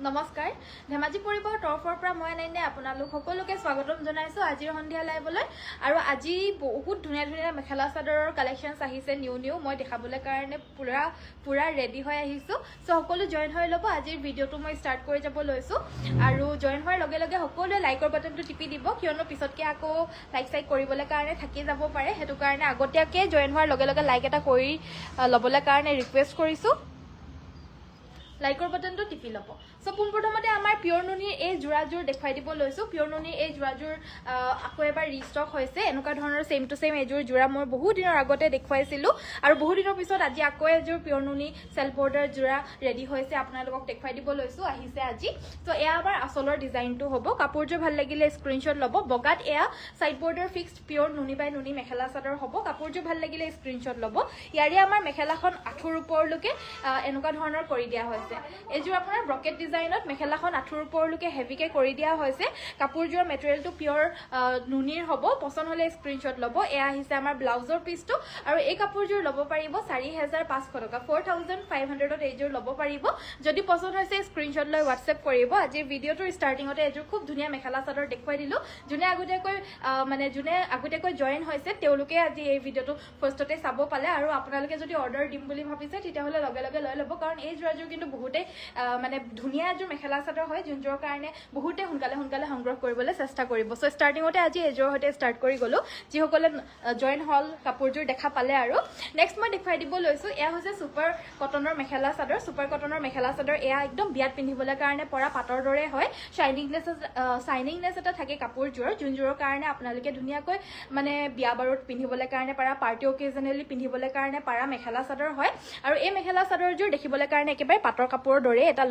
নমস্কাৰ ধেমাজি পৰিবৰ তৰফৰ পৰা মই নাইনে আপোনালোক সকলোকে স্বাগতম জনাইছো আজিৰ সন্ধিয়া লাইভলৈ আৰু আজি বহুত ধুনীয়া ধুনীয়া মেখেলা চাদৰৰ কালেকশনছ আহিছে নিউ মই দেখাবলৈ কাৰণে পুৰা ৰেডি হৈ আহিছো সো সকলো জয়েন হৈ লব আজিৰ ভিডিওটো মই ষ্টাৰ্ট কৰি যাব লৈছো আৰু জয়েন হোৱাৰ লগে লগে সকলোৱে লাইকৰ বাটনটো টিপি দিব কিয়নো পিছতকে আকৌ লাইক কৰিবলৈ কাৰণে থাকি যাব পাৰে হেতু কাৰণে আগতীয়াকে জয়েন হোৱাৰ লগে লগে লাইক এটা কৰি লবলৈ কাৰণে ৰিকুৱেষ্ট কৰিছো লাইকৰ বাটনটো টিপি লব সো পোনপ্ৰথমতে আমাৰ পিয়ৰ নুনিৰ এই জোৰাজোৰ দেখাই দিব লৈছো পিয়ৰ নুনিৰ এই জোৰাজোৰ আকৌ এবাৰ ৰিষ্টক হৈছে এনেকুৱা ধৰণৰ সেম টু সেম এজোৰ জোৰা মই বহুত দিনৰ আগতে দেখুৱাইছিলো আৰু বহুত দিনৰ পিছত আজি আকৌ এজোৰ পিয়ৰ নুনি সেলফ বৰ্ডাৰ জোৰা ৰেডি হৈছে আপোনালোকক দেখাই দিব লৈছো আহিছে আজি সো এয়া আমাৰ আসলৰ ডিজাইনটো হ'ব কাপোৰযোৰ ভাল লাগিলে স্ক্ৰিনশ্বট ল'ব বগাত এয়া সাইড বৰ্ডাৰ ফিক্সড পিয়ৰ নুনি বাই নুনি মেখেলা চাদৰ হ'ব কাপোৰযোৰ ভাল লাগিলে স্ক্ৰিনশ্বট ল'ব ইয়াৰে আমাৰ মেখেলাখন আঁঠুৰ ওপৰলৈকে এনেকুৱা ধৰণৰ কৰি দিয়া হৈছে এজোৰ আপোনাৰ ব্ৰকেট ডিজাইনত মেখেলাখন আঁঠুৰ ওপৰলৈকে হেভিকে কৰি দিয়া হৈছে কাপোৰযোৰ মেটেৰিয়েলটো পিয়ৰ নুনিৰ হ'ব পছন্দ হলে স্ক্ৰিনশ্বট ল'ব এয়া আহিছে আমাৰ ব্লাউজৰ পিছটো আৰু এই কাপোৰযোৰ ল'ব পাৰিব 4500 টকা 4500ত এইযোৰ ল'ব পাৰিব যদি পছন্দ হৈছে স্ক্ৰিনশ্বট লৈ হোৱাটছএপ কৰিব আজিৰ ভিডিওটোৰ ষ্টাৰ্টিঙতে এযোৰ খুব ধুনীয়া মেখেলা চাদৰ দেখুৱাই দিলো যোনে আগতীয়াকৈ জয়েন হৈছে তেওঁলোকে আজি এই ভিডিওটো ফাৰ্ষ্টতে চাব পালে আৰু আপোনালোকে যদি অৰ্ডাৰ দিম বুলি ভাবিছে তেতিয়াহলে লগে লগে লৈ ল'ব কাৰণ এই জোৰাজোৰ কিন্তু বহুতে ধুনীয়া এযোৰ মেখেলা চাদৰ হয় যোনযোৰ কাৰণে বহুতে সোনকালে সংগ্ৰহ কৰিবলৈ চেষ্টা কৰিব সো ষ্টাৰ্টিঙতে আজি এযোৰ সৈতে ষ্টাৰ্ট কৰি গলো যিসকলে জয়েন হল কাপোৰযোৰ দেখা পালে আৰু নেক্সট মই দেখুৱাই দিব লৈছো এয়া হৈছে সুপাৰ কটনৰ মেখেলা চাদৰ এয়া একদম বিয়াত পিন্ধিবলৈ কাৰণে পৰা পাটৰ দৰে হয় শাইনিংনেছ এটা থাকে কাপোৰযোৰৰ যোনযোৰৰ কাৰণে আপোনালোকে ধুনীয়াকৈ বিয়া বাৰুত পিন্ধিবলৈ কাৰণে পৰা পাৰ্টি অকেজনেলি পিন্ধিবলৈ কাৰণে পৰা মেখেলা চাদৰ হয় আৰু এই মেখেলা চাদৰযোৰ দেখিবলৈ কাৰণে একেবাৰে পাটৰ কাপোৰৰ দৰে এটা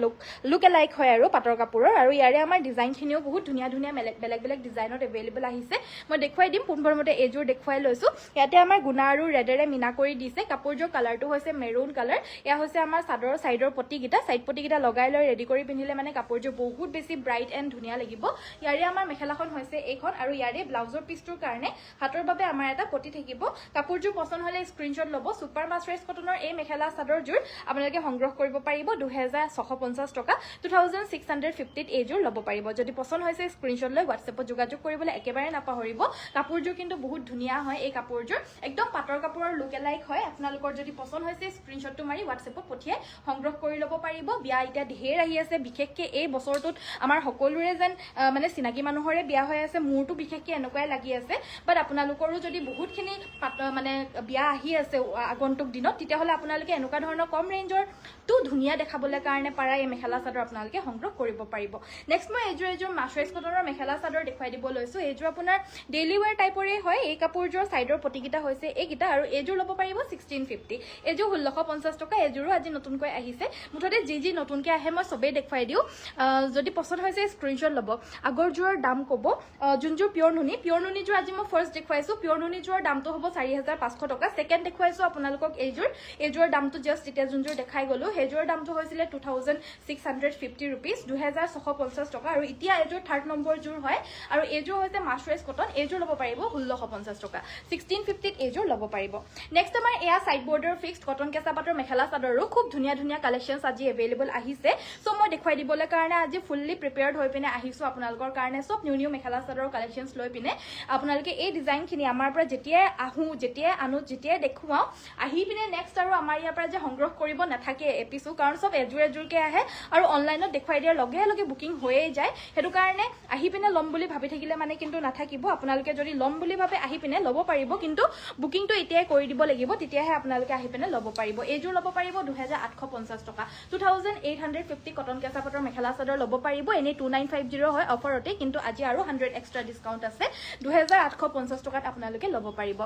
লুক এলাইক হয় আৰু পাটৰ কাপোৰৰ আৰু ইয়াৰে আমাৰ ডিজাইনখিনিও বহুত ধুনীয়া বেলেগ ডিজাইনত এভেইলেবল আহিছে মই দেখুৱাই দিম পোনপ্ৰথমতে এইযোৰ দেখুৱাই লৈছো ইয়াতে আমাৰ গুণা আৰু ৰেডেৰে মিনা কৰি দিছে কাপোৰযোৰ কালাৰটো হৈছে মেৰুন কালাৰ এয়া হৈছে আমাৰ চাদৰৰ সাইডৰ সাইড পটিকেইটা লগাই লৈ ৰেডি কৰি পিন্ধিলে কাপোৰযোৰ বহুত বেছি ব্ৰাইট এণ্ড ধুনীয়া লাগিব ইয়াৰে আমাৰ মেখেলাখন হৈছে এইখন আৰু ইয়াৰে ব্লাউজৰ পিছটোৰ কাৰণে হাতৰ বাবে আমাৰ এটা পটি থাকিব কাপোৰযোৰ পছন্দ হলে স্ক্ৰিনশ্বট ল'ব সুপাৰ মাছৰাইজ কটনৰ এই মেখেলা চাদৰযোৰ আপোনালোকে সংগ্ৰহ কৰিব পাৰিব 2650 টকা 2650ত এইযোৰ ল'ব পাৰিব যদি পছন্দ হৈছে স্ক্ৰিনশ্বট লৈ হোৱাটছএপত যোগাযোগ কৰিবলৈ একেবাৰে নাপাহৰিব কাপোৰযোৰ কিন্তু বহুত ধুনীয়া হয় এই কাপোৰযোৰ একদম পাটৰ কাপোৰৰ লুক এলাইক হয় আপোনালোকৰ যদি পছন্দ হৈছে স্ক্ৰিনশ্বটটো মাৰি হোৱাটছএপত পঠিয়াই সংগ্ৰহ কৰি ল'ব পাৰিব বিয়া এতিয়া ঢেৰ আহি আছে বিশেষকৈ এই বছৰটোত আমাৰ সকলোৰে যেন চিনাকি মানুহৰে বিয়া হৈ আছে মোৰটো বিশেষকৈ এনেকুৱাই লাগি আছে বাট আপোনালোকৰো যদি বহুতখিনি বিয়া আহি আছে আগন্তুক দিনত তেতিয়াহ'লে আপোনালোকে এনেকুৱা ধৰণৰ কম ৰেঞ্জৰ ধুনীয়া দেখাবলৈ কাৰণে পাৰা এই মেখেলা চাদৰ আপোনালোকে সংগ্ৰহ কৰিব পাৰিব নেক্সট মই এযোৰ মাছৰাইজ কটনৰ মেখেলা চাদৰ দেখুৱাই দিব লৈছো এইযোৰ আপোনাৰ ডেইলি ৱেৰ টাইপৰে হয় এই কাপোৰযোৰ সাইডৰ পটিকেইটা হৈছে এইকেইটা আৰু এইযোৰ ল'ব পাৰিব 1650 এইযোৰ 1650 টকা এইযোৰো আজি নতুনকৈ আহিছে মুঠতে যি নতুনকৈ আহে মই চবেই দেখুৱাই দিওঁ যদি পছন্দ হৈছে স্ক্ৰিনশ্বট ল'ব আগৰযোৰৰ দাম ক'ব যোনযোৰ পিয়ৰ নুনিযোৰ আজি মই ফাৰ্ষ্ট দেখুৱাইছো পিয়ৰ নুনিযোৰৰ দামটো হ'ব 4500 টকা ছেকেণ্ড দেখুৱাইছো আপোনালোকক এইযোৰৰ দামটো জাষ্ট এতিয়া যোনযোৰ দেখাই গলো সেইযোৰৰ দামটো হৈছিলে 2650 ৰুপিজ 2650 টকা আৰু এতিয়া এইযোৰ থাৰ্ড নম্বৰ যোৰ হয় আৰু এইযোৰ হৈছে মাছৰাইজ কটন এইযোৰ ল'ব পাৰিব 1650 টকা 1650ত এইযোৰ ল'ব পাৰিব নেক্সট আমাৰ এয়া সাইড বৰ্ডাৰ ফিক্সড কটন কেঁচা পাটৰ মেখেলা চাদৰো খুব ধুনীয়া কালেকশনছ আজি এভেইলেবল আহিছে সো মই দেখুৱাই দিবলৈ কাৰণে আজি ফুল্লি প্ৰিপেয়াৰ্ড হৈ পিনে আহিছো আপোনালোকৰ কাৰণে সব নিউ মেখেলা চাদৰৰ কালেকশনছ লৈ পিনে আপোনালোকে এই ডিজাইনখিনি আমাৰ পৰা যেতিয়াই আনো যেতিয়াই দেখুৱাও আহি পিনে নেক্সট আৰু আমাৰ ইয়াৰ পৰা যে সংগ্ৰহ কৰিব নাথাকে এপিছো কাৰণ সব এজোৰকে আহে আৰু অনলাইনত দেখুৱাই দিয়াৰ লগে লগে বুকিং হৈয়ে যায় সেইটো কাৰণে আহি পিনে ল'ম বুলি ভাবি থাকিলে কিন্তু নাথাকিব আপোনালোকে যদি ল'ম বুলি ভাবে আহি পিনে ল'ব পাৰিব কিন্তু বুকিংটো এতিয়াই কৰি দিব লাগিব তেতিয়াহে আপোনালোকে আহি পিনে ল'ব পাৰিব এইযোৰ ল'ব পাৰিব 2850 টকা 2850 কটন কেঁচা পাটৰ মেখেলা চাদৰ ল'ব পাৰিব এনেই 2950 হয় অফাৰতে কিন্তু আজি আৰু 100 এক্সট্ৰা ডিছকাউণ্ট আছে 2850 টকাত আপোনালোকে ল'ব পাৰিব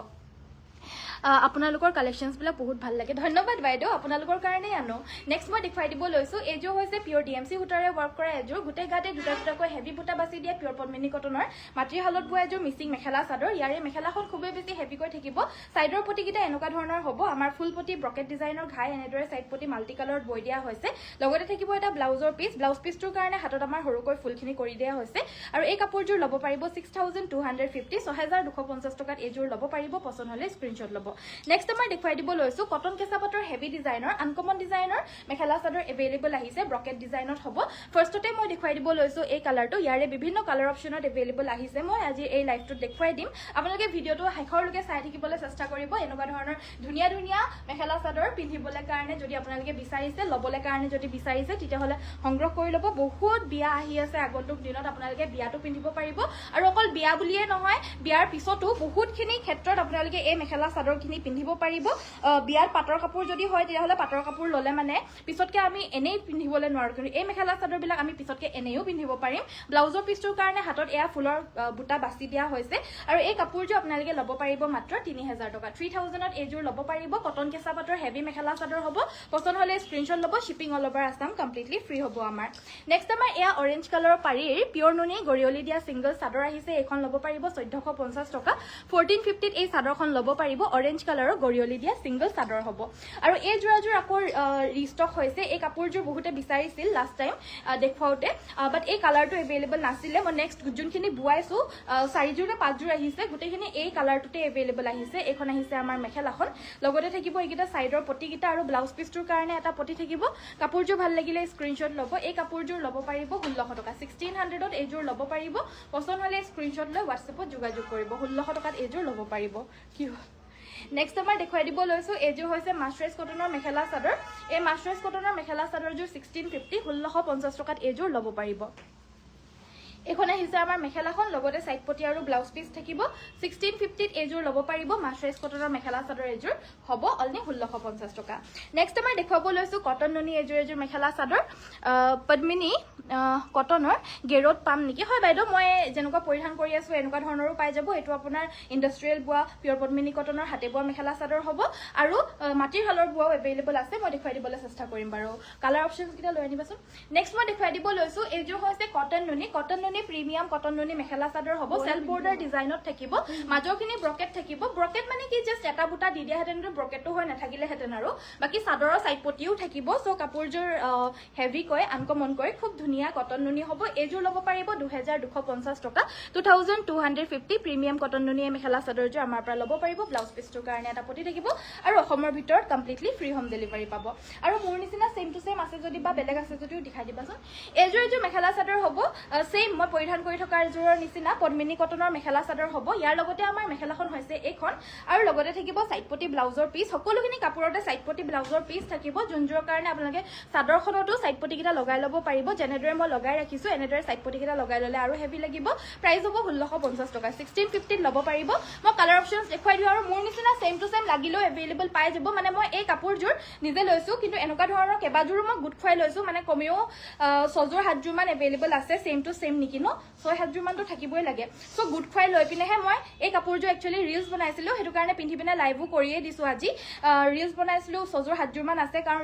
আপোনালোকৰ কালেকশনছবিলাক বহুত ভাল লাগে ধন্যবাদ বাইদেউ আপোনালোকৰ কাৰণেই আনো নেক্সট মই দেখুৱাই দিব লৈছো এইযোৰ হৈছে পিয়ৰ ডিএমচি সূতাৰে ৱৰ্ক কৰা এযোৰ গোটেই গাতে দুটাকৈ হেভি বুটা বাছি দিয়া পিয়ৰ পদ্মিনী কটনৰ মাতৃশালত বোৱা এযোৰ মিচিং মেখেলা চাদৰ ইয়াৰে মেখেলাখন খুবেই বেছি হেভিকৈ থাকিব সাইডৰ পটিকেইটা এনেকুৱা ধৰণৰ হ'ব আমাৰ ফুল পটি ব্ৰকেট ডিজাইনৰ ঘাই এনেদৰে সাইড পটি মাল্টি কালাৰত বৈ দিয়া হৈছে লগতে থাকিব এটা ব্লাউজৰ ব্লাউজ পিছটোৰ কাৰণে হাতত আমাৰ সৰুকৈ ফুলখিনি কৰি দিয়া হৈছে আৰু এই কাপোৰযোৰ ল'ব পাৰিব 6250 6250 টকাত এইযোৰ ল'ব পাৰিব পছন্দ হলে স্ক্ৰিনশ্বট ল'ব নেক্সট মই দেখুৱাই দিব লৈছো কটন কেঁচা পাটৰ হেভি ডিজাইনৰ আনকমন ডিজাইনৰ মেখেলা চাদৰ এভেইলেবল আহিছে ব্ৰকেট ডিজাইনত হ'ব ফাৰ্ষ্টতে মই দেখুৱাই দিব লৈছো এই কালাৰটো ইয়াৰে বিভিন্ন কালাৰ অপচনত এভেইলেবল আহিছে মই আজি এই লাইভটোত দেখুৱাই দিম আপোনালোকে ভিডিঅ'টো শেষৰলৈকে চাই থাকিবলৈ চেষ্টা কৰিব এনেকুৱা ধৰণৰ ধুনীয়া ধুনীয়া মেখেলা চাদৰ পিন্ধিবলৈ কাৰণে যদি আপোনালোকে বিচাৰিছে ল'বলৈ কাৰণে যদি বিচাৰিছে তেতিয়াহ'লে সংগ্ৰহ কৰি ল'ব বহুত বিয়া আহি আছে আগন্তুক দিনত আপোনালোকে বিয়াটো পিন্ধিব পাৰিব আৰু অকল বিয়া বুলিয়ে নহয় বিয়াৰ পিছতো বহুতখিনি ক্ষেত্ৰত আপোনালোকে এই মেখেলা চাদৰখিনি পিন্ধিব পাৰিব বিয়াৰ পাটৰ কাপোৰ যদি হয় তেতিয়াহ'লে পাটৰ কাপোৰ ল'লে মানে পিছতকে আমি এনেই পিন্ধিবলৈ নোৱাৰো কিন্তু এই মেখেলা চাদৰবিলাক আমি পিছতকে এনেও পিন্ধিব পাৰিম ব্লাউজৰ পিছটোৰ কাৰণে হাতত এয়া ফুলৰ বুটা বাছি দিয়া হৈছে আৰু এই কাপোৰযোৰ আপোনালোকে ল'ব পাৰিব মাত্ৰ 3000 টকা 3000ত এইযোৰ ল'ব পাৰিব কটন কেঁচা পাটৰ হেভি মেখেলা চাদৰ হ'ব পছন্দ হ'লে স্ক্ৰীনশ্বট ল'ব shipping all over Assam completely free হ'ব আমাৰ নেক্সট আমাৰ এয়া অৰেঞ্জ কালাৰৰ পাৰীৰ পিয়ৰ নুনি গৰিয়লি দিয়া সিংগল চাদৰ আহিছে এইখন ল'ব পাৰিব 1450 টকা 1450ত এই চাদৰখন ল'ব পাৰিব অৰেঞ্জ কালাৰৰ গৰিয়লি দিয়া সিংগল চাদৰ হ'ব আৰু এই যোৰাযোৰ আকৌ ৰিষ্টক হৈছে এই কাপোৰযোৰ বহুতে বিচাৰিছিল লাষ্ট টাইম দেখুৱাওতে বাট এই কালাৰটো এভেইলেবল নাছিলে মই নেক্সট যোনখিনি বুৱাইছো 4যোৰ নে 5যোৰ আহিছে গোটেইখিনি এই কালাৰটোতে এভেইলেবল আহিছে এইখন আহিছে আমাৰ মেখেলাখন লগতে থাকিব এইকেইটা সাইডৰ পটিকেইটা আৰু ব্লাউজ পিছটোৰ কাৰণে এটা পটি থাকিব কাপোৰযোৰ ভাল লাগিলে স্ক্ৰীনশ্বট ল'ব এই কাপোৰযোৰ ল'ব পাৰিব 1600 টকা 1600ত এইযোৰ ল'ব পাৰিব পছন্দ হ'লে স্ক্ৰীনশ্বট লৈ হোৱাটছএপত যোগাযোগ কৰিব 1600 টকাত এইযোৰ ল'ব পাৰিব কি নেক্সট আমাৰ দেখুৱাই দিব লৈছো এইযোৰ হৈছে মাছৰাইজ কটনৰ মেখেলা চাদৰ এই মাছৰাইজ কটনৰ মেখেলা চাদৰযোৰ 1650 1650 টকাত এইযোৰ ল'ব পাৰিব এখন আহিছে আমাৰ মেখেলাখন লগতে সাইড পটি আৰু ব্লাউজ পিস থাকিব 1650ত এইযোৰ ল'ব পাৰিব মাছৰাইজ কটনৰ মেখেলা চাদৰ এইযোৰ হ'ব অলনি 1650 টকা নেক্সট আমাৰ দেখুৱাব লৈছো কটন নুনি এইযোৰ মেখেলা চাদৰ পদ্মিনী কটনৰ গেৰত পাম নেকি হয় বাইদেউ মই যেনেকুৱা পৰিধান কৰি আছো এনেকুৱা ধৰণৰো পাই যাব এটো আপোনাৰ ইন্ডাষ্ট্ৰিয়েল বুৱা পিয়ৰ পদ্মিনী কটনৰ হাতে বুৱা মেখেলা চাদৰ হ'ব আৰু মাটিৰ হালৰ বুৱাও এভেইলেবল আছে মই দেখুৱাই দিবলৈ চেষ্টা কৰিম বাৰু কালাৰ অপচনছ কিটা লৈ আনিবাচোন নেক্সট মই দেখুৱাই দিব লৈছো এইযোৰ হৈছে কটন নুনি প্ৰিমিয়াম কটন নুনি মেখেলা চাদৰ হ'ব সেলফ বৰ্ডাৰ ডিজাইনত থাকিব মাজৰখিনি ব্ৰকেট থাকিব ব্ৰকেট মানে কি জাস্ট এটা বুটা দি দিয়া হেতেন ব্ৰকেটটো হৈ নাথাকিলে হেতেন আৰু বাকি চাদৰৰ সাইড পটিও থাকিব সো কাপোৰযোৰ হেভি কৈ আনকমন কৈ খুব ধুনীয়া কটন নুনি হ'ব এইযোৰ ল'ব পাৰিব 2250 টকা 2250 প্ৰিমিয়াম কটন নুনি মেখেলা চাদৰযোৰ আমাৰ পৰা ল'ব পাৰিব ব্লাউজ পিছটোৰ কাৰণে এটা পটি থাকিব আৰু অসমৰ ভিতৰত কমপ্লিটলি ফ্ৰী হোম ডেলিভাৰী পাব আৰু মোৰ নিচিনা সেম টু সেম আছে যদি বা বেলেগ আছে যদিও দেখাই দিবাচোন এইযোৰ মেখেলা চাদৰ হ'ব সেম মই পৰিধান কৰি থকা যোৰৰ নিচিনা পদ্মিনী কটনৰ মেখেলা চাদৰ হ'ব ইয়াৰ লগতে আমাৰ মেখেলাখন হৈছে এইখন আৰু লগতে থাকিব সাইড পটি ব্লাউজৰ পিস সকলোখিনি কাপোৰতে সাইড পটি ব্লাউজৰ পিস থাকিব যোনযোৰ কাৰণে আপোনালোকে চাদৰখনতো সাইড পটি কিটা লগাই ল'ব পাৰিব যেনেদৰে মই লগাই ৰাখিছো এনেদৰে সাইড পটি কিটা লগাই ল'লে আৰু হেভি লাগিব প্ৰাইস হ'ব 1650 টকা 1650 ল'ব পাৰিব মই কালাৰ অপচনছ দেখুৱাই দিও আৰু মোৰ নিচিনা সেম টু সেম লাগিলেও এভেইলেবল পাই যাব মানে মই এই কাপোৰযোৰ নিজে লৈছো কিন্তু এনেকুৱা ধৰণৰ কেবাযোৰো মই গুট খুৱাই লৈছো মানে কমেও 6যোৰ 7যোৰ মান এভেইলেবল আছে সেম টু সেম নিকি ন 6-7যোৰ মানটো থাকিবই লাগে সো গুড খুৱাই লৈ পিনেহে মই এই কাপোৰযোৰ একচুয়ালি ৰিলস বনাইছিলো হেতু কাৰণে পিন্ধি পিনে লাইভো কৰিয়ে দিছো আজি ৰিলস বনাইছিলো 6যোৰ 7যোৰ মান আছে কাৰণ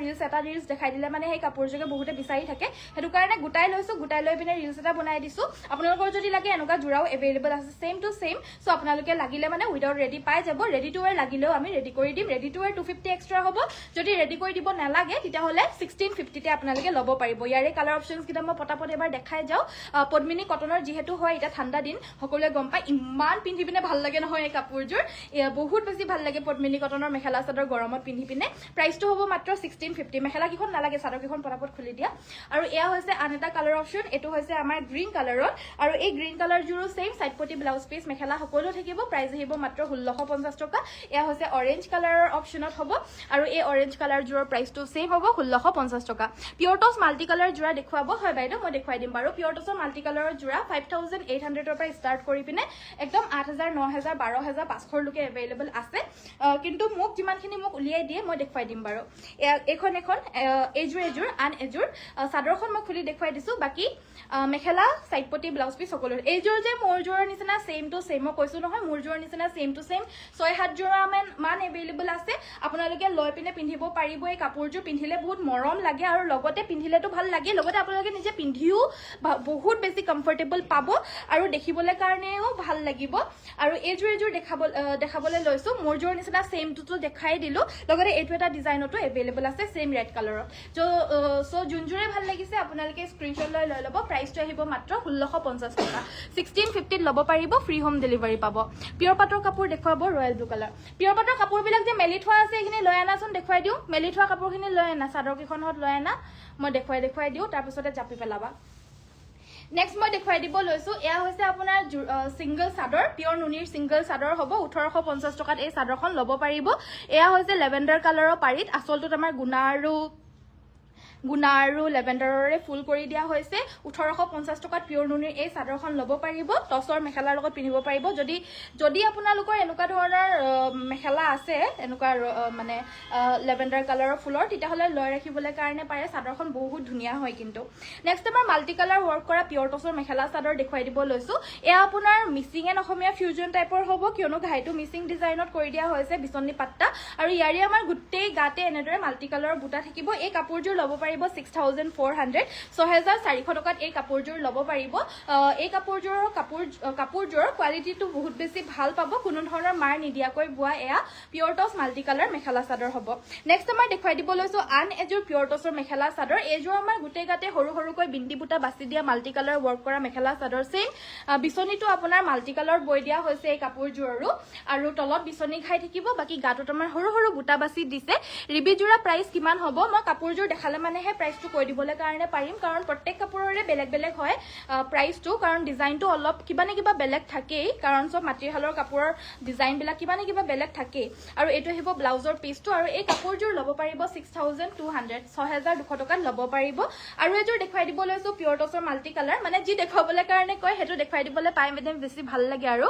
ৰিলস দেখাই দিলে মানে এই কাপোৰযোৰকে বহুতে বিচাৰি থাকে হেতু কাৰণে গুটাই লৈছো গুটাই লৈ পিনে ৰিলস এটা বনাই দিছো আপোনালোকৰ যদি লাগে এনেকুৱা জোৰাও এভেইলেবল আছে সেম টু সেম সো আপোনালোকে লাগিলে মানে উইদাউট ৰেডি পাই যাব ৰেডি টু ওয়্যাৰ লাগিলেও আমি ৰেডি কৰি দিম ৰেডি টু ওয়্যাৰ 250 এক্সট্ৰা হ'ব যদি ৰেডি কৰি দিব নালাগে তেতিয়াহলে 1650 তে আপোনালোকে ল'ব পাৰিব ইয়াৰে কালাৰ অপচনছ কিটা মই পটাপট এবাৰ দেখাই যাও পদ্মিনী কটনৰ যেহেতু হয় এটা ঠাণ্ডা দিন সকলোৱে গম পায় ইমান পিন্ধি পিনে ভাল লাগে নহয় এই কাপোৰযোৰ বহুত বেছি ভাল লাগে পদ্মিনী কটনৰ মেখেলা চাদৰ গৰমত পিন্ধি পিনে প্ৰাইসটো হ'ব মাত্ৰ 1650 মেখেলা কিখন নালাগে চাদৰ কিখন পটাপট খুলি দিয়া আৰু এয়া হৈছে আন এটা কালাৰ অপচন এটো হৈছে আমাৰ গ্ৰীন কালাৰত আৰু এই গ্ৰীন কালাৰ জুৰো সেম সাইড পটি ব্লাউজ পিস মেখেলা সকলো থাকিব প্ৰাইস আহিব মাত্ৰ 1650 টকা এয়া হৈছে অৰেঞ্জ কালাৰৰ অপচনত হ'ব আৰু এই অৰেঞ্জ কালাৰ জুৰৰ প্ৰাইসটো সেম হ'ব 1650 টকা পিয়ৰ টছ মাল্টি কালাৰ জুৰা দেখুৱাব হয় বাইদেউ মই দেখুৱাই দিম বাৰু পিয়ৰ টছৰ মাল্টি কালাৰৰ জুৰা 5800 ৰ পৰা স্টাৰ্ট কৰি পিনে একদম 8000 9000 12000 500 লকে এভেইলেবল আছে কিন্তু মোক যিমানখিনি মোক উলিয়াই দিয়ে মই দেখুৱাই দিম বাৰু এখন এজুৰ আন এজুৰ চাদৰখন মই খুলি দেখুৱাই দিছো বাকি মেখেলা সাইড পটি ব্লাউজ পিস সকলো এইজুৰ যে মোৰ জুৰৰ নিচিনা সেম টু সেম মই কৈছো নহয় মোৰ জুৰৰ নিচিনা সেম টু সেম 6-7 জোৰ মান এভেইলেবল আছে আপোনালোকে লৈ পিনে পিন্ধিব পাৰিব এই কাপোৰযোৰ পিন্ধিলে বহুত মৰম লাগে আৰু লগতে পিন্ধিলেতো ভাল লাগে লগতে আপোনালোকে নিজে পিন্ধিও বহুত বেছি কমফৰ্টেবল পাব আৰু দেখিবলৈ কাৰণেও ভাল লাগিব আৰু এইযোৰ দেখাবলৈ লৈছো মোৰযোৰ নিচিনা সেমটো দেখাই দিলো লগতে এইটো এটা ডিজাইনতো এভেইলেবল আছে সেম ৰেড কালাৰত সো যোনযোৰে ভাল লাগিছে আপোনালোকে স্ক্ৰিনশ্বট লৈ ল'ব প্ৰাইচটো আহিব মাত্ৰ 1650 টকা 1650 ল'ব পাৰিব ফ্ৰী হোম ডেলিভাৰী পাব পিয়ৰ পাটৰ কাপোৰ দেখুৱাব ৰয়েল ব্লু কালাৰ পিয়ৰ পাটৰ কাপোৰবিলাক যে মেলি থোৱা আছে এইখিনি লৈ আনাচোন দেখুৱাই দিওঁ মেলি থোৱা কাপোৰখিনি লৈ আনা চাদৰ কেইখনত লৈ আনা মই দেখুৱাই দিওঁ তাৰপিছতে জাপি পেলাবা নেক্সট মই দেখুৱাই দিব লৈছো এয়া হৈছে আপোনাৰ সিঙ্গল চাদৰ পিয়ৰ নুনিৰ সিঙ্গল চাদৰ হ'ব 1850 টকাত এই চাদৰখন ল'ব পাৰিব এয়া হৈছে লেভেণ্ডাৰ কালাৰৰ পাৰিত আচলটোত আমাৰ গুণা আৰু লেভেণ্ডাৰৰে ফুল কৰি দিয়া হৈছে 1850 টকাত পিয়ৰ নুনিৰ এই চাদৰখন ল'ব পাৰিব টছৰ মেখেলাৰ লগত পিন্ধিব পাৰিব যদি আপোনালোকৰ এনেকুৱা ধৰণৰ মেখেলা আছে এনেকুৱা মানে লেভেণ্ডাৰ কালাৰৰ ফুলৰ তেতিয়াহ'লে লৈ ৰাখিবলৈ কাৰণে পাৰে চাদৰখন বহুত ধুনীয়া হয় কিন্তু নেক্সট আমাৰ মাল্টি কালাৰ ৱৰ্ক কৰা পিয়ৰ টছৰ মেখেলা চাদৰ দেখুৱাই দিব লৈছো এয়া আপোনাৰ মিচিং এণ্ড অসমীয়া ফিউজন টাইপৰ হ'ব কিয়নো ঘাইটো মিচিং ডিজাইনত কৰি দিয়া হৈছে বিচনী পাট্টা আৰু ইয়াৰে আমাৰ গোটেই গাতে এনেদৰে মাল্টি কালাৰৰ বুটা থাকিব এই কাপোৰযোৰ ল'ব পাৰিব 6400 6400 টকাত এই কাপোৰযোৰ ল'ব পাৰিব এই কাপোৰযোৰৰ কোৱালিটিটো বহুত বেছি ভাল পাব কোনো ধৰণৰ মাৰ নিদিয়াকৈ বোৱা এয়া পিয়ৰ টছ মাল্টি কালাৰ মেখেলা চাদৰ হ'ব নেক্সট আমাৰ দেখুৱাই দিব লৈছো আন এযোৰ পিয়ৰ টছৰ মেখেলা চাদৰ এইযোৰ আমাৰ গোটেই গাতে সৰুকৈ বিন্দি বুটা বাছি দিয়া মাল্টি কালাৰ ৱৰ্ক কৰা মেখেলা চাদৰ চেম বিচনীটো আপোনাৰ মাল্টি কালাৰ বৈ দিয়া হৈছে এই কাপোৰযোৰৰো আৰু তলত বিচনী খাই থাকিব বাকি গাটোত আমাৰ সৰু বুটা বাছি দিছে ৰিবিজোৰা প্ৰাইচ কিমান হ'ব মই কাপোৰযোৰ দেখালে মানেহে প্ৰাইচটো কৈ দিবলৈ কাৰণে পাৰিম কাৰণ প্ৰত্যেক কাপোৰৰে বেলেগ হয় প্ৰাইচটো কাৰণ ডিজাইনটো অলপ কিবা নে কিবা বেলেগ থাকেই কাৰণ সব মাটিহালৰ কাপোৰৰ ডিজাইনবিলাক কিবা নে কিবা বেলেগ থাকেই আৰু এইটো আহিব ব্লাউজৰ পিচটো আৰু এই কাপোৰযোৰ ল'ব পাৰিব 6200 6200 টকাত ল'ব পাৰিব আৰু এযোৰ দেখুৱাই দিব লৈছো পিয়ৰ টছৰ মাল্টি কালাৰ মানে যি দেখুৱাবলৈ কাৰণে কয় সেইটো দেখুৱাই দিবলৈ পাই মানে বেছি ভাল লাগে আৰু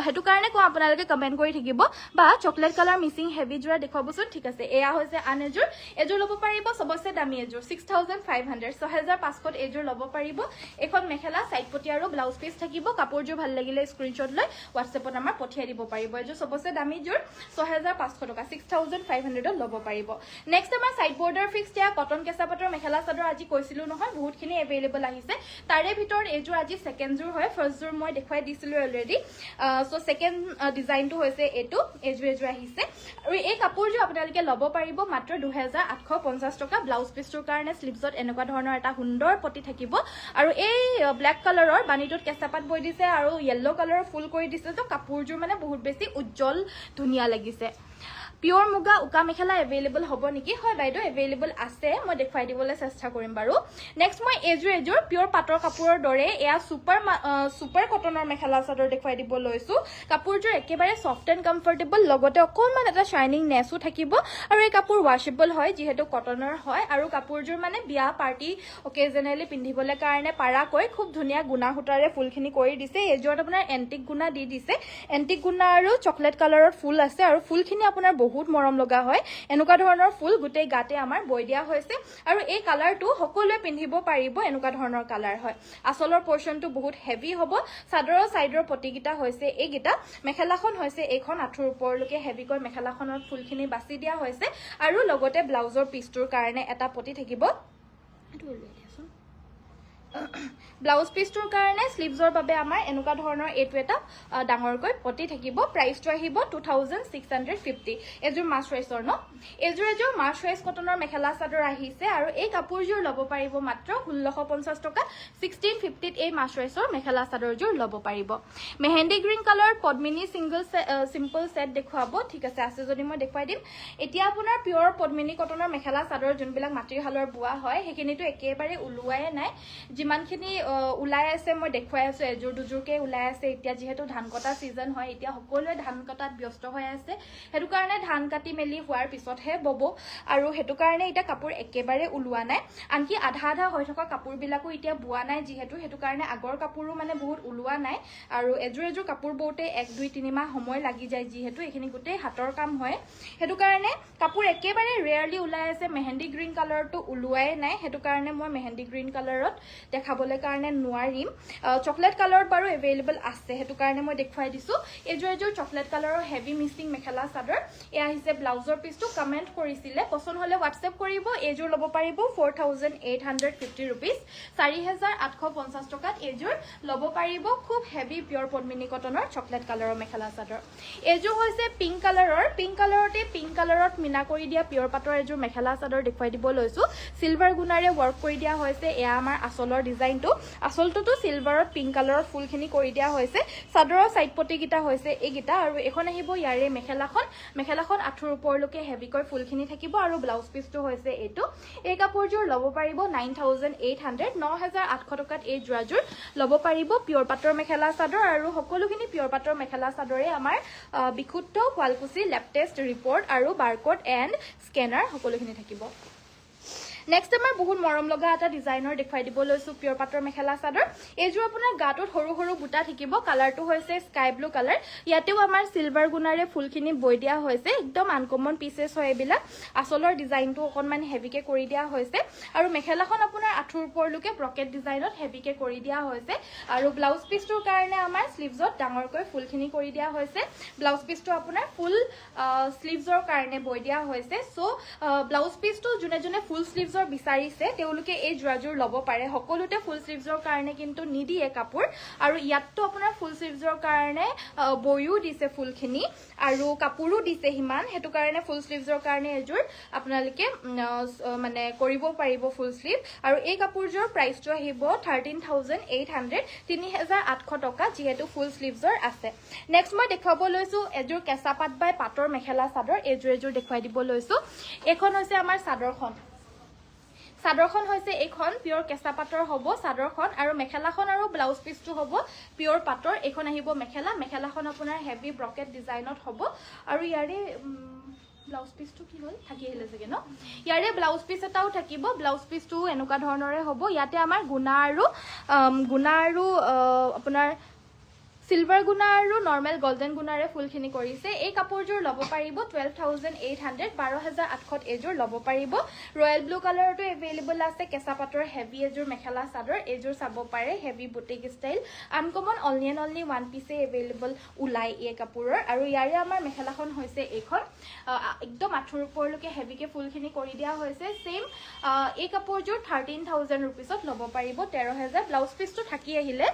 সেইটো কাৰণে কওঁ আপোনালোকে কমেন্ট কৰি থাকিব বা চকলেট কালাৰ মিচিং হেভি জোৰা দেখুৱাবচোন ঠিক আছে এয়া হৈছে আন এযোৰ ল'ব পাৰিব সবচে দামী এযোৰ 6500 6500 এযোৰ ল'ব পাৰিব এখন মেখেলা সাইড পটি আৰু ব্লাউজ পিস থাকিব কাপোৰযোৰ ভাল লাগিলে স্ক্ৰিনশ্বট লৈ WhatsApp-ত আমাৰ পঠিয়াই দিব পাৰিব এযোৰ সবচে দামী জোৰ 6500 টকা 6500 ল'ব পাৰিব নেক্সট আমাৰ সাইড বৰ্ডাৰ ফিক্স দিয়া কটন কেঁচা পাটৰ মেখেলা চাদৰ আজি কৈছিলো নহয় বহুতখিনি এভেইলেবল আহিছে তাৰে ভিতৰত এযোৰ আজি সেকেন্ড জোৰ হয় ফাৰ্স্ট জোৰ মই দেখুৱাই দিছিলো অলৰেডি সো সেকেন্ড ডিজাইনটো হৈছে এটো এযোৰ আহিছে আৰু এই কাপোৰযোৰ আপোনালোকে ল'ব পাৰিব মাত্ৰ 2850 টকা ব্লাউজ পিছটোৰ কাৰণে স্লিভছত এনেকুৱা ধৰণৰ এটা সুন্দৰ পটি থাকিব আৰু এই ব্ল্যাক কালাৰৰ বানিটোত কেঁচা পাট বৈ দিছে আৰু ইয়েলো কালাৰৰ ফুল কৰি দিছে তো কাপোৰযোৰ মানে বহুত বেছি উজ্জ্বল ধুনীয়া লাগিছে পিয়ৰ মুগা উকা মেখেলা এভেইলেবল হ'ব নেকি হয় বাইদেউ এভেইলেবল আছে মই দেখুৱাই দিবলৈ চেষ্টা কৰিম বাৰু নেক্সট মই এযোৰ পিয়ৰ পাটৰ কাপোৰৰ দৰে এয়া সুপাৰ কটনৰ মেখেলা চাদৰ দেখুৱাই দিব লৈছো কাপোৰযোৰ একেবাৰে সফট এণ্ড কমফৰ্টেবল লগতে অকণমান এটা শাইনিং নেসো থাকিব আৰু এই কাপোৰ ৱাশেবল হয় যিহেতু কটনৰ হয় আৰু কাপোৰযোৰ মানে বিয়া পাৰ্টি অকেজনেলি পিন্ধিবলৈ কাৰণে পাৰাকৈ খুব ধুনীয়া গুণা সূতাৰে ফুলখিনি কৰি দিছে এযোৰত আপোনাৰ এন্টিক গুণা দি দিছে এন্টিক গুণা আৰু চকলেট কালাৰৰ ফুল আছে আৰু ফুলখিনি আপোনাৰ বহুত মৰম লগা হয় এনেকুৱা ধৰণৰ ফুল গোটেই গাতে আমাৰ বৈ দিয়া হৈছে আৰু এই কালাৰটো সকলোৱে পিন্ধিব পাৰিব এনেকুৱা ধৰণৰ কালাৰ হয় আসলৰ পোৰশনটো বহুত হেভি হ'ব চাদৰৰ সাইডৰ পটিকিটা হৈছে এইগিটা মেখেলাখন হৈছে এইখন আঠুৰ ওপৰলৈকে হেভিকৈ মেখেলাখনৰ ফুলখিনি বাছি দিয়া হৈছে আৰু লগতে ব্লাউজৰ পিছটোৰ কাৰণে এটা পটি থাকিব ব্লাউজ পিছটোৰ কাৰণে স্লিভছৰ বাবে আমাৰ এনেকুৱা ধৰণৰ এইটো এটা ডাঙৰকৈ পটি থাকিব প্ৰাইচটো আহিব 2650 এযোৰ মাছৰাইছৰ ন এযোৰ মাছৰাইছ কটনৰ মেখেলা চাদৰ আহিছে আৰু এই কাপোৰযোৰ ল'ব পাৰিব মাত্ৰ 1650 টকা 1650 এই মাছৰাইছৰ মেখেলা চাদৰযোৰ ল'ব পাৰিব মেহেন্দি গ্ৰীণ কালাৰ পদ্মিনী সিম্পল সেট দেখুৱাব ঠিক আছে যদি মই দেখুৱাই দিম এতিয়া আপোনাৰ পিয়ৰ পদ্মিনী কটনৰ মেখেলা চাদৰ যোনবিলাক মাটিৰ হালৰ বোৱা হয় সেইখিনিটো একেবাৰে উলুৱাই নাই যিমানখিনি উলাই আছে মই দেখুৱাই আছো এযোৰ দুযোৰকে উলাই আছে এতিয়া যেহেতু ধান কটা সিজন হয় এতিয়া সকলোৱে ধান কটাত ব্যস্ত হৈ আছে হেতু কাৰণে ধান কাটি মেলি হোৱাৰ পিছতহে বব আৰু হেতু কাৰণে এটা কাপোৰ একেবাৰে উলুৱা নাই আনকি আধা হৈ থকা কাপোৰবিলাকো এতিয়া বোৱা নাই যেহেতু হেতু কাৰণে আগৰ কাপোৰো মানে বহুত উলুৱা নাই আৰু এযোৰ কাপোৰ বওতে 1 2 3 মাহ সময় লাগি যায় যেহেতু এখিনি গোটেই হাতৰ কাম হয় হেতু কাৰণে কাপোৰ একেবাৰে ৰেয়াৰলি উলাই আছে মেহেন্দি গ্ৰীণ কালাৰটো উলুৱাই নাই হেতু কাৰণে মই মেহেন্দি গ্ৰীণ কালাৰত দেখাবলৈ কাৰণে নোৱাৰিম চকলেট কালাৰত বাৰু এভেইলেবল আছে হেতু কাৰণে মই দেখুৱাই দিছো এযোৰ চকলেট কালাৰৰ হেভি মিক্সিং মেখেলা চাদৰ এ আহিছে ব্লাউজৰ পিছটো কমেন্ট কৰিছিলে পছন্দ হলে WhatsApp কৰিব এযোৰ ল'ব পাৰিব 4850 रुपीस 4850 টকাত এযোৰ ল'ব পাৰিব খুব হেভি পিওৰ পদ্মিনী কটনৰ চকলেট কালাৰৰ মেখেলা চাদৰ এযোৰ হৈছে পিংক কালাৰতে পিংক কালাৰত মিনা কৰি দিয়া পিওৰ পাটৰ এযোৰ মেখেলা চাদৰ দেখুৱাই দিব লৈছো সিলভাৰ গুণাৰে ওয়াৰ্ক কৰি দিয়া হৈছে এয়া আমাৰ আসলৰ ডিজাইনটো আসলটো সিলভাৰত পিংক কালাৰত ফুলখিনি কৰি দিয়া হৈছে চাদৰৰ সাইড পটি গিটা হৈছে এইগিটা আৰু এখন আহিব ইয়াৰে মেখেলাখন আঠুৰ ওপৰলৈকে হেভিকৈ ফুলখিনি থাকিব আৰু ব্লাউজ পিছটো হৈছে এইটো এই কাপোৰযোৰ ল'ব পাৰিব 9800 টকাত এই জোৰাযোৰ ল'ব পাৰিব পিওৰ পাটৰ মেখেলা চাদৰ আৰু সকলোখিনি পিওৰ পাটৰ মেখেলা চাদৰে আমাৰ বিশুদ্ধ শুৱালকুছি ল্যাব টেষ্ট ৰিপৰ্ট আৰু বাৰকোড এণ্ড স্কেনাৰ সকলোখিনি থাকিব নেক্সট আমাৰ বহুত মৰম লগা এটা ডিজাইনৰ দেখুৱাই দিব লৈছো পিওৰ পাটৰ মেখেলা চাদৰ এযোৰ আপোনাৰ গাটোত সৰু বুটা থাকিব কালাৰটো হৈছে স্কাই ব্লু কালাৰ ইয়াতেও আমাৰ সিলভাৰ গুণাৰে ফুলখিনি বৈ দিয়া হৈছে একদম আনকমন পিসেছ হয় এবিলা আসলৰ ডিজাইনটো অকনমান হেভিকে কৰি দিয়া হৈছে আৰু মেখেলাখন আপোনাৰ আঠুৰ ওপৰলৈকে ব্ৰকেট ডিজাইনত হেভিকে কৰি দিয়া হৈছে আৰু ব্লাউজ পিছটোৰ কাৰণে আমাৰ স্লিভছত ডাঙৰকৈ ফুলখিনি কৰি দিয়া হৈছে ব্লাউজ পিছটো আপোনাৰ ফুল স্লিভছৰ কাৰণে বৈ দিয়া হৈছে সো ব্লাউজ পিছটো জুনে ফুল স্লিভ বিচাৰিছে তেওঁলোকে এই জোৰাযোৰ ল'ব পাৰে সকলোতে ফুল স্লিভছৰ কাৰণে কিন্তু নিদিয়ে কাপোৰ আৰু ইয়াতটো আপোনাৰ ফুল স্লিভছৰ কাৰণে বয়ও দিছে ফুলখিনি আৰু কাপোৰো দিছে হিমান হেতু কাৰণে ফুল স্লিভছৰ কাৰণে এযোৰ আপোনালোকে মানে কৰিব পাৰিব ফুল স্লিভ আৰু এই কাপোৰযোৰ প্ৰাইচটো আহিব 13800 টকা যেহেতু ফুল স্লিভছৰ আছে নেক্সট মই দেখাব লৈছো এযোৰ কেঁচা পাট বাই পাটৰ মেখেলা চাদৰ এযোৰ দেখুৱাই দিব লৈছো এখন হৈছে আমাৰ চাদৰখন হৈছে এখন পিওৰ কেঁচা পাটৰ হ'ব চাদৰখন আৰু মেখেলাখন আৰু ব্লাউজ পিছটো হ'ব পিওৰ পাটৰ এখন আহিব মেখেলাখন আপোনাৰ হেভি ব্ৰকেট ডিজাইনত হ'ব আৰু ইয়াৰে ব্লাউজ পিছটো কি হ'ল থাকি আহিলে চাগে ন ইয়াৰে ব্লাউজ পিছ এটাও থাকিব ব্লাউজ পিছটো এনেকুৱা ধৰণৰে হ'ব ইয়াতে আমাৰ গুণা আৰু আপোনাৰ সিলভাৰ গুণা আৰু নৰ্মেল গোল্ডেন গুণাৰে ফুলখিনি কৰিছে এই কাপোৰযোৰ ল'ব পাৰিব 12800 এযোৰ ল'ব পাৰিব ৰয়েল ব্লু কালাৰটো এভেইলেবল আছে কেঁচা পাটৰ হেভি এযোৰ মেখেলা চাদৰ এযোৰ চাব পাৰে heavy boutique style uncommon only one পিছে এভেইলেবল ওলাই এই কাপোৰৰ আৰু ইয়াৰে আমাৰ মেখেলাখন হৈছে এইখন একদম আঠুৰ ওপৰলৈকে হেভিকে ফুলখিনি কৰি দিয়া হৈছে সেম এই কাপোৰযোৰ 13000 रुपीसত ল'ব পাৰিব 13000 ব্লাউজ পিছটো থাকি আহিলে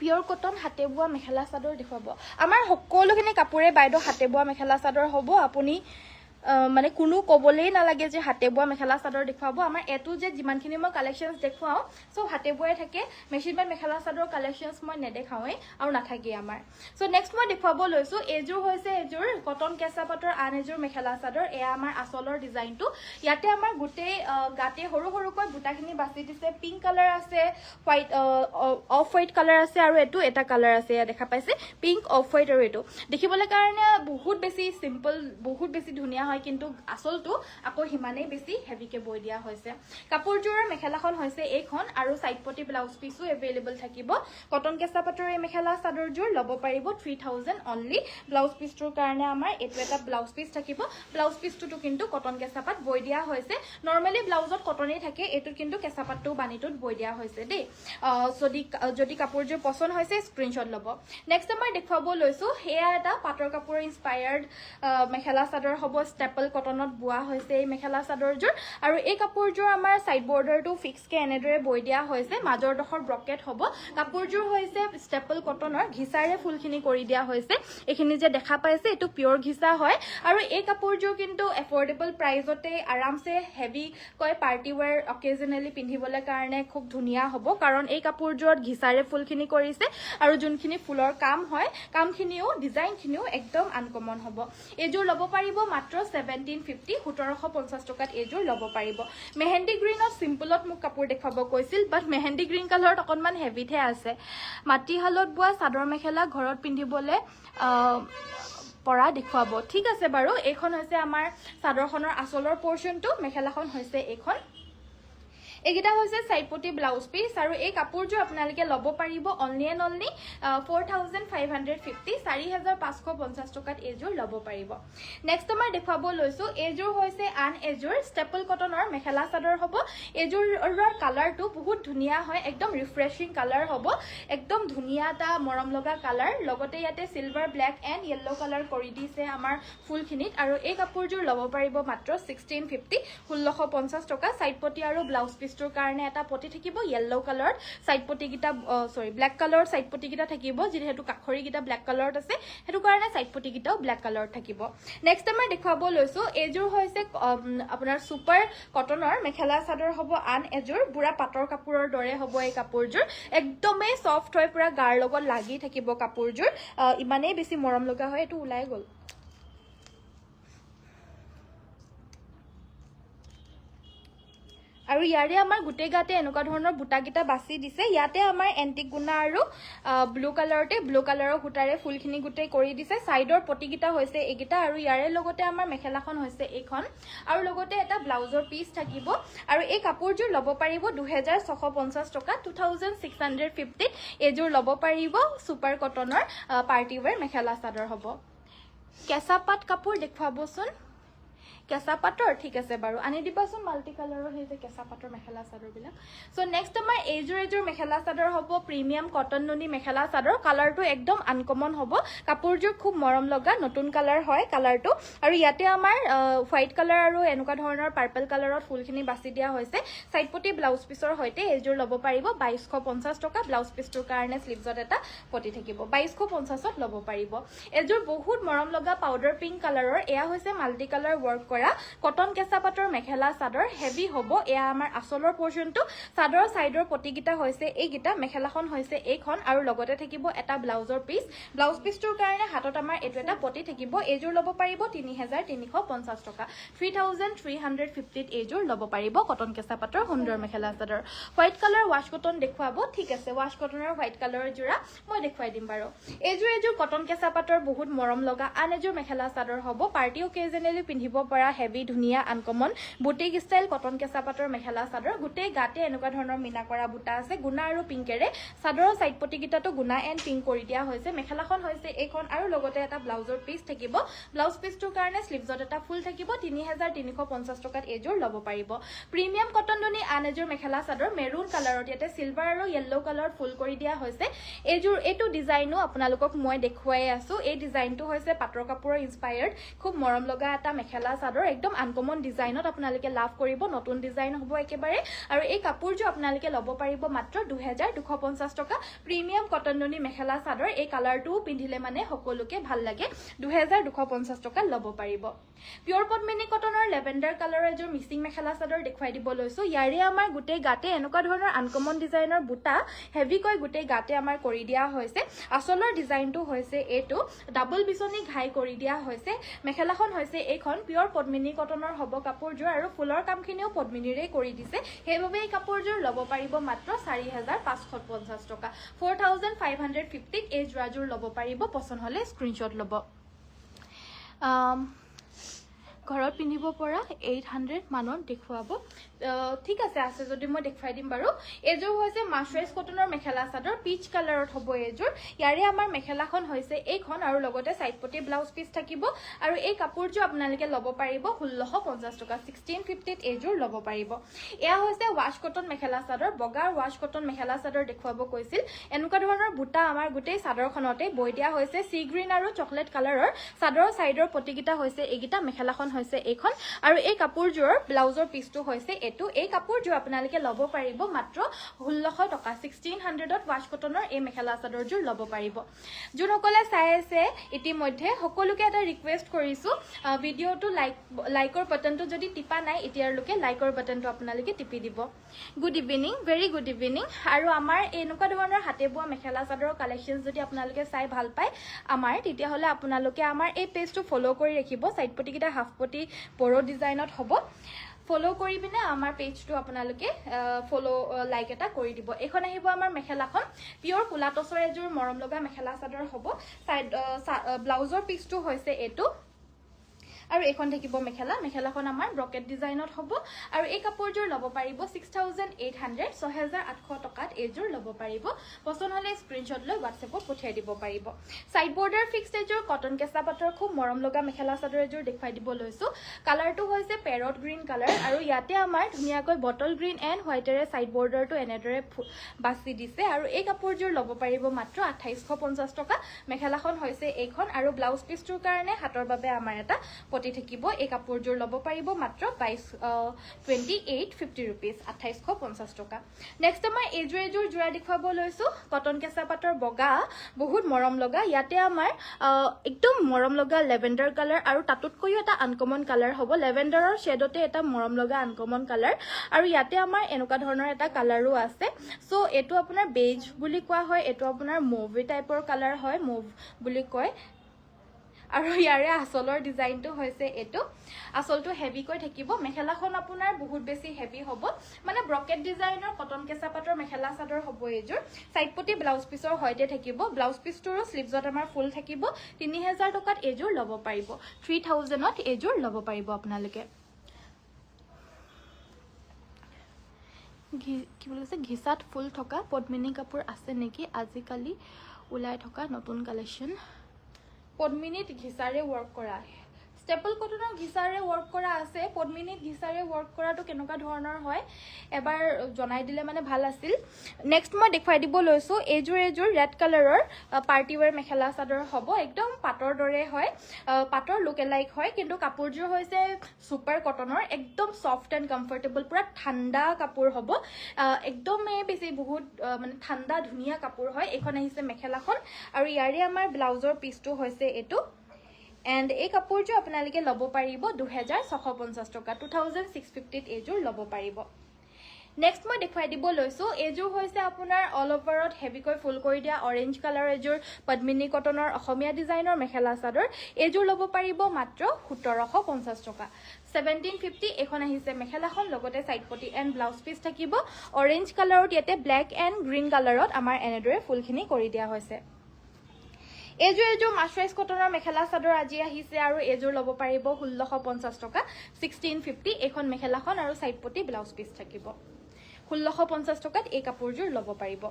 পিওৰ কটন হাতে বোৱা মেখেলা চাদৰ দেখুৱাব আমাৰ সকলোখিনি কাপোৰে বাইদেউ হাতে বোৱা মেখেলা চাদৰ হ'ব আপুনি মানে কোনো কবলেই নালাগে যে হাতে বোৱা মেখেলা চাদৰ দেখুৱাব আমাৰ এটো যে যিমানখিনি মই কালেকশনস দেখুৱাও সব হাতে বোৱাই থাকে machine made mekhela chador collections মই নেদেখাওৱে আৰু নাথাকে আমাৰ সো নেক্সট মই দেখুৱাব লৈছো এযোৰ হৈছে এযোৰ কটন কেঁচা পাটৰ আন এযোৰ মেখেলা চাদৰ এয়া আমাৰ আসলৰ ডিজাইনটো ইয়াতে আমাৰ গুটে গাতে সৰুকৈ বুটাখিনি বাছি দিছে পিংক কালাৰ আছে হোৱাইট অফ হোৱাইট কালাৰ আছে আৰু এটো এটা কালাৰ আছে ইয়া দেখা পাইছে পিংক অফ হোৱাইট আৰু এটো দেখিবলৈ কাৰণে বহুত বেছি সিম্পল বহুত বেছি ধুনিয়া কিন্তু আসলটো আকৌ হিমানেই বেছি হেভিকে বৈ দিয়া হৈছে কাপোৰযোৰৰ মেখেলাখন হৈছে এইখন আৰু সাইড পটি ব্লাউজ পিসও এভেইলেবল থাকিব কটন কেঁচা পাটৰ এই মেখেলা চাদৰযোৰ ল'ব পাৰিব 3000 অনলি ব্লাউজ পিসটোৰ কাৰণে আমাৰ এটো এটা ব্লাউজ পিস থাকিব ব্লাউজ পিসটো কিন্তু কটন কেঁচা পাট বৈ দিয়া হৈছে নরমালি ব্লাউজত কটনেই থাকে এটো কিন্তু কেঁচা পাটটো বানিটোত বৈ দিয়া হৈছে দেই যদি কাপোৰযোৰ পছন্দ হৈছে স্ক্ৰিনশ্বট ল'ব নেক্সট আমাৰ দেখুৱাব লৈছো হেয়া এটা পাটৰ কাপোৰ ইনস্পায়াৰ্ড মেখেলা চাদৰ হ'ব ষ্টেপল কটনত বোৱা হৈছে এই মেখেলা চাদৰযোৰ আৰু এই কাপোৰযোৰ আমাৰ সাইড বৰ্ডাৰটো ফিক্স কে এনেদৰে বৈ দিয়া হৈছে মাজৰ ডখৰ ব্ৰকেট হ'ব কাপোৰযোৰ হৈছে ষ্টেপল কটনৰ ঘিচাৰে ফুলখিনি কৰি দিয়া হৈছে এখিনি যে দেখা পাইছে এটো পিওৰ ঘিচা হয় আৰু এই কাপোৰযোৰ কিন্তু এফৰ্ডেবল প্ৰাইজতে আৰামছে হেভি কৈ পাৰ্টি ওয়্যাৰ অকেজনেলি পিন্ধিবলৈ কাৰণে খুব ধুনিয়া হ'ব কাৰণ এই কাপোৰযোৰত ঘিচাৰে ফুলখিনি কৰিছে আৰু যোনখিনি ফুলৰ কাম হয় কামখিনিও ডিজাইনখিনিও একদম আনকমন হ'ব এযোৰ ল'ব পাৰিব মাত্ৰ 1750 টকাত এযোৰ ল'ব পাৰিব মেহেন্দি গ্ৰীনত সিম্পলত মোক কাপোৰ দেখাব কৈছিল বাট মেহেন্দি গ্ৰীন কালাৰত অকনমান হেভিতে আছে মাটি হালত বোৱা চাদৰ মেখেলা ঘৰত পিন্ধিবলৈ পৰা দেখুৱাব ঠিক আছে বাৰু এইখন হৈছে আমাৰ চাদৰখনৰ আসলৰ পোৰশনটো মেখেলাখন হৈছে এইখন এইকেইটা হৈছে সাইডপটি ব্লাউজ পিস আৰু এই কাপোৰযোৰ আপোনালোকে ল'ব পাৰিব অনলি এণ্ড অনলি 4550 4550 টকাত এইযোৰ ল'ব পাৰিব নেক্সট আমাৰ দেখুৱাব লৈছো এইযোৰ হৈছে আন এযোৰ ষ্টেপল কটনৰ মেখেলা চাদৰ হ'ব এইযোৰৰ কালাৰটো বহুত ধুনীয়া হয় একদম ৰিফ্ৰেছিং কালাৰ হ'ব একদম ধুনীয়া এটা মৰম লগা কালাৰ লগতে ইয়াতে silver black and yellow colour কৰি দিছে আমাৰ ফুলখিনিত আৰু এই কাপোৰযোৰ ল'ব পাৰিব মাত্ৰ 1650 1650 টকা সাইডপটি আৰু ব্লাউজ পিছটোৰ কাৰণে এটা পটি থাকিব য়েল্লো কালাৰ সাইডপটি কিটা ব্ল্যাক কালাৰ সাইডপটি কিটা থাকিব যেহেতু কাখৰি কিটা ব্ল্যাক কালাৰত আছে হেতু কাৰণে সাইডপটি কিটাও ব্ল্যাক কালাৰত থাকিব নেক্সট আমাৰ দেখাব লৈছো এযোৰ হৈছে আপোনাৰ সুপাৰ কটনৰ মেখেলা চাদৰ হ'ব আন এযোৰ পুৰা পাটৰ কাপোৰৰ দৰে হ'ব এই কাপোৰযোৰ একদমে সফট হয় পুৰা গাৰ লগত লাগি থাকিব কাপোৰযোৰ ইমানেই বেছি মৰম লগা হয় এটো উলাই গল আৰু ইয়াৰে আমাৰ গুটে গাতে এনেকুৱা ধৰণৰ বুটা গিটা বাছি দিছে ইয়াতে আমাৰ এন্টিক গুনা আৰু ব্লু কালাৰতে ব্লু কালাৰৰ হুটাৰে ফুলখিনি গুটে কৰি দিছে সাইডৰ পটি গিটা হৈছে এগিটা আৰু ইয়াৰে লগতে আমাৰ মেখেলাখন হৈছে এইখন আৰু লগতে এটা ব্লাউজৰ পিস থাকিব আৰু এই কাপোৰযোৰ ল'ব পাৰিব 2650 টকা 2650 এযোৰ ল'ব পাৰিব সুপাৰ কটনৰ পাৰ্টি ওয়্যাৰ মেখেলা চাদৰ হ'ব কেঁচা পাট কাপোৰ দেখুৱাবচোন কেঁচা পাটৰ ঠিক আছে বাৰু আনি দিবাচোন মাল্টি কালাৰৰ হেই যে কেঁচা পাটৰ মেখেলা চাদৰ বিলা সো নেক্সট আমাৰ এইযোৰ মেখেলা চাদৰ হ'ব প্ৰিমিয়াম কটন নুনি মেখেলা চাদৰ কালাৰটো একদম আনকমন হ'ব কাপোৰযোৰ খুব মৰম লগা নতুন কালাৰ হয় কালাৰটো আৰু ইয়াতে আমাৰ হোৱাইট কালাৰ আৰু এনেকুৱা ধৰণৰ পাৰ্পল কালাৰত ফুলখিনি বাছি দিয়া হৈছে সাইডপটি ব্লাউজ পিছৰ হৈতে এইযোৰ ল'ব পাৰিব 2250 টকা ব্লাউজ পিছটোৰ কাৰণে স্লিভছত এটা পটি থাকিব 2250ত ল'ব পাৰিব এইযোৰ বহুত মৰম লগা পাউডাৰ পিংক কালাৰৰ এয়া হৈছে মাল্টি কালাৰ ওয়াৰ্ক কটন কেঁচা পাটৰ মেখেলা চাদৰ হেভি হ'ব এয়া আমাৰ আসলৰ পৰ্যন্ত চাদৰৰ সাইডৰ পটিগিটা হৈছে এইগিটা মেখেলাখন হৈছে এইখন আৰু লগতে থাকিব এটা ব্লাউজৰ পিস ব্লাউজ পিছটোৰ কাৰণে হাতত আমাৰ এটো এটা পটি থাকিব এইযোৰ ল'ব পাৰিব 3350 টকা 3350 এইযোৰ ল'ব পাৰিব কটন কেঁচা পাটৰ সুন্দৰ mekhela chador white colour wash cotton দেখুৱাব ঠিক আছে ওয়াশ কটনৰ হোৱাইট কালাৰৰ জোৰা মই দেখুৱাই দিম বাৰু এইযোৰ কটন কেঁচা পাটৰ বহুত মৰম লগা আন এযোৰ মেখেলা চাদৰ হ'ব পাৰ্টি অকেজনেলি পিন্ধিব পৰা হেভি ধুনিয়া আনকমন বুটিক স্টাইল কটন কেঁচা পাটৰ মেখেলা চাদৰ গুটে গাতে এনেকুৱা ধৰণৰ মিনা কৰা বুটা আছে গুনা আৰু পিংকেৰে চাদৰৰ সাইড পটি গিটাটো গুনা এণ্ড পিংক কৰি দিয়া হৈছে মেখেলাখন হৈছে এইখন আৰু লগতে এটা ব্লাউজৰ পিস থাকিব ব্লাউজ পিসটোৰ কাৰণে স্লিভছত এটা ফুল থাকিব 3350 টকাত এইযোৰ ল'ব পাৰিব প্ৰিমিয়াম কটন নুনি আন এযোৰ মেখেলা চাদৰ মেৰুন কালাৰত ইয়াতে সিলভাৰ আৰু য়েল্লো কালাৰ ফুল কৰি দিয়া হৈছে এইযোৰ এটো ডিজাইনো আপোনালোকক মই দেখুৱাই আছো এই ডিজাইনটো হৈছে পাটৰ কাপোৰৰ ইনস্পায়াৰ্ড খুব মৰম লগা এটা মেখেলা চাদৰ একদম আনকমন ডিজাইনত আপোনালোকে লাভ কৰিব নতুন ডিজাইন হ'ব একেবাৰে আৰু এই কাপোৰযোৰ আপোনালোকে ল'ব পাৰিব মাত্ৰ 2250 টকা প্ৰিমিয়াম কটন নুনি মেখেলা চাদৰ এই কালাৰটো পিন্ধিলে মানে সকলোকে ভাল লাগে 2250 টকা ল'ব পাৰিব পিওৰ পদ্মিনী কটনৰ লেভেণ্ডাৰ কালাৰৰ এযোৰ মিক্সিং মেখেলা চাদৰ দেখুৱাই দিব লৈছো ইয়াৰে আমাৰ গুটে গাতে এনেকুৱা ধৰণৰ আনকমন ডিজাইনৰ বুটা হেভিকৈ গুটে গাতে আমাৰ কৰি দিয়া হৈছে আসলৰ ডিজাইনটো হৈছে এটো ডাবল বিচনি ঘাই কৰি দিয়া হৈছে মেখেলাখন হৈছে এইখন পিওৰ পদ্মিনী কটনৰ হ'ব কাপোৰযোৰ আৰু ফুলৰ কামখিনিও পদ্মিনীৰে কৰি দিছে হেইভাবে এই কাপোৰযোৰ ল'ব পাৰিব মাত্ৰ 4550 টকা 4550 এই জোৰাযোৰ ল'ব পাৰিব পছন্দ হলে স্ক্ৰিনশ্বট ল'ব ঘৰত পিন্ধিব পৰা 800 মানৰ দেখুৱাব ঠিক আছে যদি মই দেখুৱাই দিম বাৰু এযোৰ হৈছে মাছৰাইজ কটনৰ মেখেলা চাদৰ পিচ কালাৰত হ'ব এযোৰ ইয়াৰে আমাৰ মেখেলাখন হৈছে এইখন আৰু লগতে সাইডপটি ব্লাউজ পিস থাকিব আৰু এই কাপোৰযোৰ আপোনালোকে ল'ব পাৰিব 1650 টকা 1650 এযোৰ ল'ব পাৰিব এয়া হৈছে wash cotton mekhela chador বগাৰ wash cotton mekhela chador দেখুৱাব কৈছিল এনেকুৱা ধৰণৰ বুটা আমাৰ গোটেই চাদৰখনতে বৈ দিয়া হৈছে সি গ্ৰীন আৰু চকলেট কালাৰৰ চাদৰৰ সাইডৰ পটিগিটা হৈছে এইগিটা মেখেলাখন হৈছে এইখন আৰু এই কাপোৰযোৰৰ ব্লাউজৰ পিসটো হৈছে এটো এই কাপোৰযোৰ আপোনালোকে ল'ব পাৰিব মাত্ৰ 1600 টকা 1600ত ওয়াশ কটনৰ এই মেখেলা চাদৰযোৰ ল'ব পাৰিব যোনসকলে চাই আছে ইতিমধ্যে সকলোকে এটা ৰিকুৱেষ্ট কৰিছো ভিডিওটো লাইকৰ বাটনটো যদি টিপা নাই এতিয়াৰলৈকে লাইকৰ বাটনটো আপোনালোকে টিপি দিব good evening very good evening আৰু আমাৰ এনেকুৱা ধৰণৰ হাতে বোৱা মেখেলা চাদৰৰ কালেকশনছ যদি আপোনালোকে চাই ভাল পায় আমাৰ তেতিয়া হলে আপোনালোকে আমাৰ এই পেজটো ফলো কৰি ৰাখিব সাইড পটি কিটা হাফ পটি বড় ডিজাইনত হ'ব ফলো কৰি বিনে আমাৰ পেজটো আপোনালোকে ফলো লাইক এটা কৰি দিব এখন আহিব আমাৰ মেখেলাখন পিওৰ কুলা টছৰ এযোৰ মৰম লগা মেখেলা চাদৰ হ'ব সাইড ব্লাউজৰ পিসটো হৈছে এটো আৰু এখন থাকিব মেখেলাখন আমাৰ ব্ৰকেট ডিজাইনত হ'ব আৰু এই কাপোৰযোৰ ল'ব পাৰিব 6800 6800 টকাত এইযোৰ ল'ব পাৰিব পছন্দ হ'লে স্ক্ৰীনশ্বট লৈ WhatsAppত পঠিয়াই দিব পাৰিব সাইড বৰ্ডাৰ ফিক্সড এযোৰ কটন কেঁচা পাটৰ খুব মৰম লগা মেখেলা চাদৰ এযোৰ দেখুৱাই দিব লৈছো কালাৰটো হৈছে পেৰট গ্ৰীণ কালাৰ আৰু ইয়াতে আমাৰ ধুনীয়াকৈ বটল গ্ৰীণ এণ্ড হোৱাইটেৰে সাইড বৰ্ডাৰটো এনেদৰে বাছি দিছে আৰু এই কাপোৰযোৰ ল'ব পাৰিব মাত্ৰ 2850 টকা মেখেলাখন হৈছে এইখন আৰু ব্লাউজ পিছটোৰ কাৰণে হাতৰ বাবে আমাৰ এটা পটি থাকিব এই কাপোৰযোৰ ল'ব পাৰিব মাত্ৰ 2850 rupees 2850 টকা নেক্সট আমাৰ এইযোৰ জোৰা দেখুৱাব লৈছো কটন কেঁচা পাটৰ বগা বহুত মৰম লগা ইয়াতে আমাৰ একদম মৰম লগা লেভেণ্ডাৰ কালাৰ আৰু তাতোতকৈও এটা আনকমন কালাৰ হ'ব লেভেণ্ডাৰৰ শেডতে এটা মৰম লগা আনকমন কালাৰ আৰু ইয়াতে আমাৰ এনেকুৱা ধৰণৰ এটা কালাৰো আছে সো এটো আপোনাৰ বেজ বুলি কোৱা হয় এটো আপোনাৰ মুভি টাইপৰ কালাৰ হয় মুভ বুলি কয় আৰু ইয়াৰে আসলৰ ডিজাইনটো হৈছে এটো আসলটো হেভি কৈ থাকিব মেখেলাখন আপোনাৰ বহুত বেছি হেভি হ'ব মানে ব্ৰকেট ডিজাইনৰ কটন কেঁচা পাটৰ মেখেলা চাদৰ হ'ব এইযোৰ সাইড পটি ব্লাউজ পিছৰ হৈতে থাকিব ব্লাউজ পিছটোৰো স্লিভছত আমাৰ ফুল থাকিব 3000 টকাত এইযোৰ ল'ব পাৰিব 3000ত এইযোৰ ল'ব পাৰিব আপোনালোকে কি বুলি কৈছে ঘিসাত ফুল থকা পদ্মিনী কাপোৰ আছে নেকি আজিকালি ওলাই থকা নতুন কালেকশ্যন পদ্মিনীত ঘিসাৰে ওয়াৰ্ক কৰা স্টেপল কটনৰ ঘিসাৰে ওয়াৰ্ক কৰা আছে পদ্মিনীত ঘিসাৰে ওয়াৰ্ক কৰাটো কেনেকুৱা ধৰণৰ হয় এবাৰ জনাই দিলে মানে ভাল আছিল নেক্সট মই দেখুৱাই দিব লৈছো এইযোৰ ৰেড কালাৰৰ পাৰ্টি ওয়্যাৰ মেখেলা চাদৰ হ'ব একদম পাটৰ দৰে হয় পাটৰ লুক এলাইক হয় কিন্তু কাপোৰযোৰ হৈছে সুপাৰ কটনৰ একদম সফট এণ্ড কমফৰ্টেবল পুৰা ঠাণ্ডা কাপোৰ হ'ব একদমে বেছি বহুত মানে ঠাণ্ডা ধুনীয়া কাপোৰ হয় এখন আহিছে মেখেলাখন আৰু ইয়াৰে আমাৰ ব্লাউজৰ পিছটো হৈছে এটো এণ্ড এই কাপোৰযোৰ আপোনালোকে ল'ব পাৰিব 2650 টকা 2650 এইযোৰ ল'ব পাৰিব নেক্সট মই দেখুৱাই দিব লৈছো এইযোৰ হৈছে আপোনাৰ অল ওভাৰত হেভিকৈ ফুল কৰি দিয়া অৰেঞ্জ কালাৰ এযোৰ পদ্মিনী কটনৰ অসমীয়া ডিজাইনৰ মেখেলা চাদৰ এইযোৰ ল'ব পাৰিব মাত্ৰ 1750 টকা 1750 এখন আহিছে মেখেলাখন লগতে সাইড পটি এণ্ড ব্লাউজ পিছ থাকিব অৰেঞ্জ কালাৰত ইয়াতে ব্লেক এণ্ড গ্ৰীণ কালাৰত আমাৰ এনেদৰে ফুলখিনি কৰি দিয়া হৈছে এইযোৰ মাছৰাইজ কটনৰ মেখেলা চাদৰ আজি আহিছে আৰু এইযোৰ ল'ব পাৰিব 1650 টকা 1650 এখন মেখেলাখন আৰু সাইড পটি ব্লাউজ পিছ থাকিব 1650 টকাত এই কাপোৰযোৰ ল'ব পাৰিব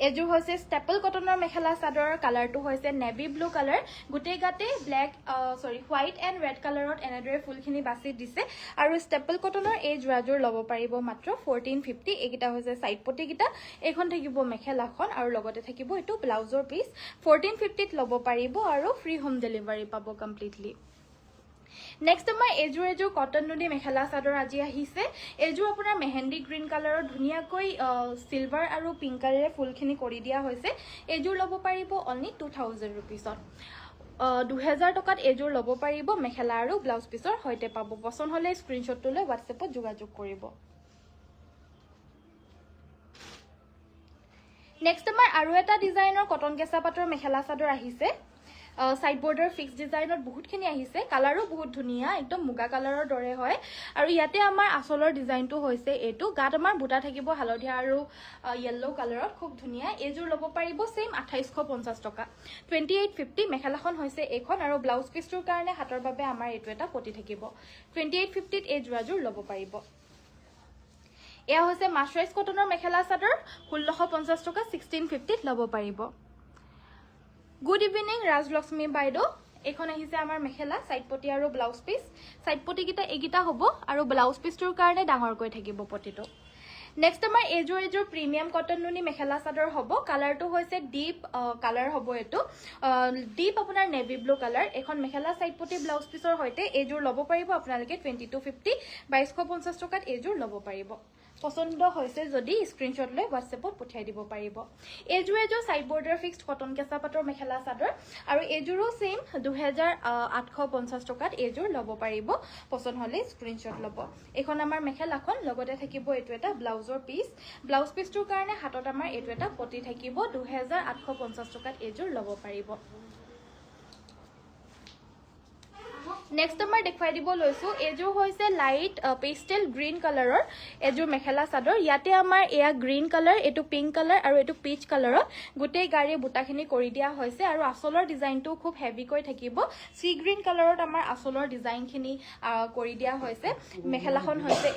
এইযোৰ হৈছে ষ্টেপল কটনৰ মেখেলা চাদৰ কালাৰটো হৈছে নেভি ব্লু কালাৰ গুটেই গাতে ব্লেক হোৱাইট এণ্ড ৰেড কালাৰত এনেদৰে ফুলখিনি বাছি দিছে আৰু ষ্টেপল কটনৰ এই জোৰাযোৰ ল'ব পাৰিব মাত্ৰ 1450 এইকেইটা হৈছে সাইড পটি কেইটা এখন থাকিব মেখেলাখন আৰু লগতে থাকিব এটো ব্লাউজৰ পিছ 1450ত ল'ব পাৰিব আৰু ফ্ৰী হোম ডেলিভাৰী পাব কমপ্লিটলি নেক্সট আমাৰ এইযোৰ কটন নুনি মেখেলা চাদৰ আজি আহিছে এইযোৰ আপোনাৰ মেহেন্দি গ্ৰীণ কালাৰৰ ধুনীয়াকৈ সিলভাৰ আৰু পিংক কালাৰে ফুলখিনি কৰি দিয়া হৈছে এইযোৰ ল'ব পাৰিব অনলি 2000 rupeesত 2000 টকাত এইযোৰ ল'ব পাৰিব মেখেলা আৰু ব্লাউজ পিছৰ হৈতে পাব পছন্দ হ'লে স্ক্ৰীনশ্বটটো লৈ WhatsAppত যোগাযোগ কৰিব নেক্সট আমাৰ আৰু এটা ডিজাইনৰ কটন কেঁচা পাটৰ মেখেলা চাদৰ আহিছে সাইড বৰ্ডাৰ ফিক্স ডিজাইনত বহুতখিনি আহিছে কালাৰো বহুত ধুনীয়া একদম মুগা কালাৰৰ দৰে হয় আৰু ইয়াতে আমাৰ আসলৰ ডিজাইনটো হৈছে এটো গাত আমাৰ বুটা থাকিব হালধীয়া আৰু ইয়েলো কালাৰত খুব ধুনীয়া এইযোৰ ল'ব পাৰিব সেম 2850 টকা 2850 মেখেলাখন হৈছে এইখন আৰু ব্লাউজ পিছটোৰ কাৰণে হাতৰ বাবে আমাৰ এটো এটা পটি থাকিব 2850ত এই জোৰাযোৰ ল'ব পাৰিব এয়া হৈছে মাছৰাইজ কটনৰ মেখেলা চাদৰ 1650 টকা 1650ত ল'ব পাৰিব গুড ইভিনিং ৰাজলক্ষ্মী বাইদেউ এখন আহিছে আমাৰ মেখেলা সাইড পটি আৰু ব্লাউজ পিছ সাইড পটি কিটা এগিটা হ'ব আৰু ব্লাউজ পিছটোৰ কাৰণে ডাঙৰকৈ থাকিব পটিটো নেক্সট আমাৰ এইযোৰ প্ৰিমিয়াম কটন নুনি মেখেলা চাদৰ হ'ব কালাৰটো হৈছে ডিপ কালাৰ হ'ব এটো ডিপ আপোনাৰ নেভি ব্লু কালাৰ এখন মেখেলা সাইড পটি ব্লাউজ পিছৰ হৈতে এইযোৰ ল'ব পাৰিব আপোনালোকে 2250 2250 টকাত এইযোৰ ল'ব পাৰিব পছন্দ হৈছে যদি স্ক্ৰীনশ্বট লৈ WhatsAppত পঠিয়াই দিব পাৰিব এইযোৰ সাইড বৰ্ডাৰ ফিক্সড কটন কেঁচা পাটৰ মেখেলা চাদৰ আৰু এইযোৰো সেম 2850 টকাত এইযোৰ ল'ব পাৰিব পছন্দ হ'লে স্ক্ৰীনশ্বট ল'ব এখন আমাৰ মেখেলাখন লগতে থাকিব এটো এটা ব্লাউজৰ পিছ ব্লাউজ পিছটোৰ কাৰণে হাতত আমাৰ এটো এটা পটি থাকিব 2850 টকাত এইযোৰ ল'ব পাৰিব নেক্সট আমাৰ দেখুৱাই দিব লৈছো এযোৰ হৈছে লাইট পেষ্টেল গ্ৰীণ কালাৰৰ এযোৰ মেখেলা চাদৰ ইয়াতে আমাৰ এয়া গ্ৰীণ কালাৰ এটো পিংক কালাৰ আৰু এটো পিচ কালাৰত গোটেই গাড়ী বুটাখিনি কৰি দিয়া হৈছে আৰু আচলৰ ডিজাইনটো খুব হেভিকৈ থাকিব সি গ্ৰীণ কালাৰত আমাৰ আচলৰ ডিজাইনখিনি কৰি দিয়া হৈছে মেখেলাখন হৈছে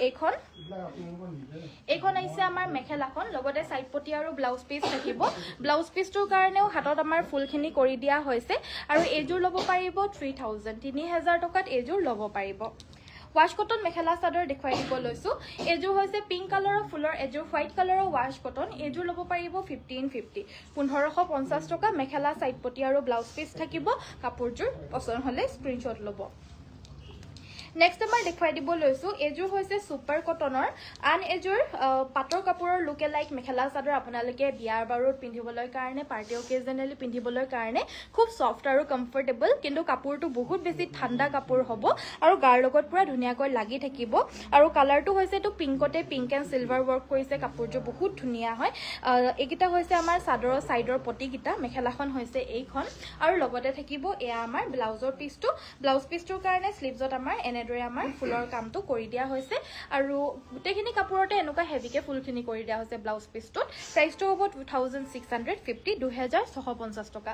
এইখন আহিছে আমাৰ মেখেলাখন লগতে সাইড পটি আৰু ব্লাউজ পিস থাকিব ব্লাউজ পিসটোৰ কাৰণেও হাতত আমাৰ ফুলখিনি কৰি দিয়া হৈছে আৰু এযোৰ ল'ব পাৰিব 3000 টকাত এযোৰ ল'ব পাৰিব ওয়াশ কটন মেখেলা চাদৰ দেখুৱাই দিব লৈছো এযোৰ হৈছে পিংক কালাৰৰ ফুলৰ এযোৰ হোৱাইট কালাৰৰ ওয়াশ কটন এযোৰ ল'ব পাৰিব 1550 টকা মেখেলা সাইড পটি আৰু ব্লাউজ পিস থাকিব কাপোৰযোৰ পছন্দ হলে স্ক্ৰিনশ্বট ল'ব নেক্সট আমাৰ দেখুৱাই দিব লৈছো এযোৰ হৈছে সুপাৰ কটনৰ আন এযোৰ পাটৰ কাপোৰৰ লুকে লাইক মেখেলা চাদৰ আপোনালোকে বিয়াৰ বাৰত পিন্ধিবলৈ কাৰণে পাৰ্টি অকেজনেলি পিন্ধিবলৈ কাৰণে খুব সফট আৰু কমফৰ্টেবল কিন্তু কাপোৰটো বহুত বেছি ঠাণ্ডা কাপোৰ হ'ব আৰু গাৰ লগত পুৰা ধুনীয়াকৈ লাগি থাকিব আৰু কালাৰটো হৈছে তো পিংকতে পিংক এণ্ড সিলভাৰ ৱৰ্ক কৰিছে কাপোৰটো বহুত ধুনীয়া হয় এইকিটা হৈছে আমাৰ চাদৰৰ সাইডৰ পটিকিটা মেখেলাখন হৈছে এইখন আৰু লগতে থাকিব এয়া আমাৰ ব্লাউজৰ পিসটোৰ কাৰণে স্লিভছত আমাৰ দৰে আমাৰ ফুলৰ কামটো কৰি দিয়া হৈছে আৰু গুটেখিনি কাপোৰতে এনেকুৱা হেভিকে ফুলখিনি কৰি দিয়া হৈছে ব্লাউজ পিসটোত প্ৰাইসটো হ'ব 2650 টকা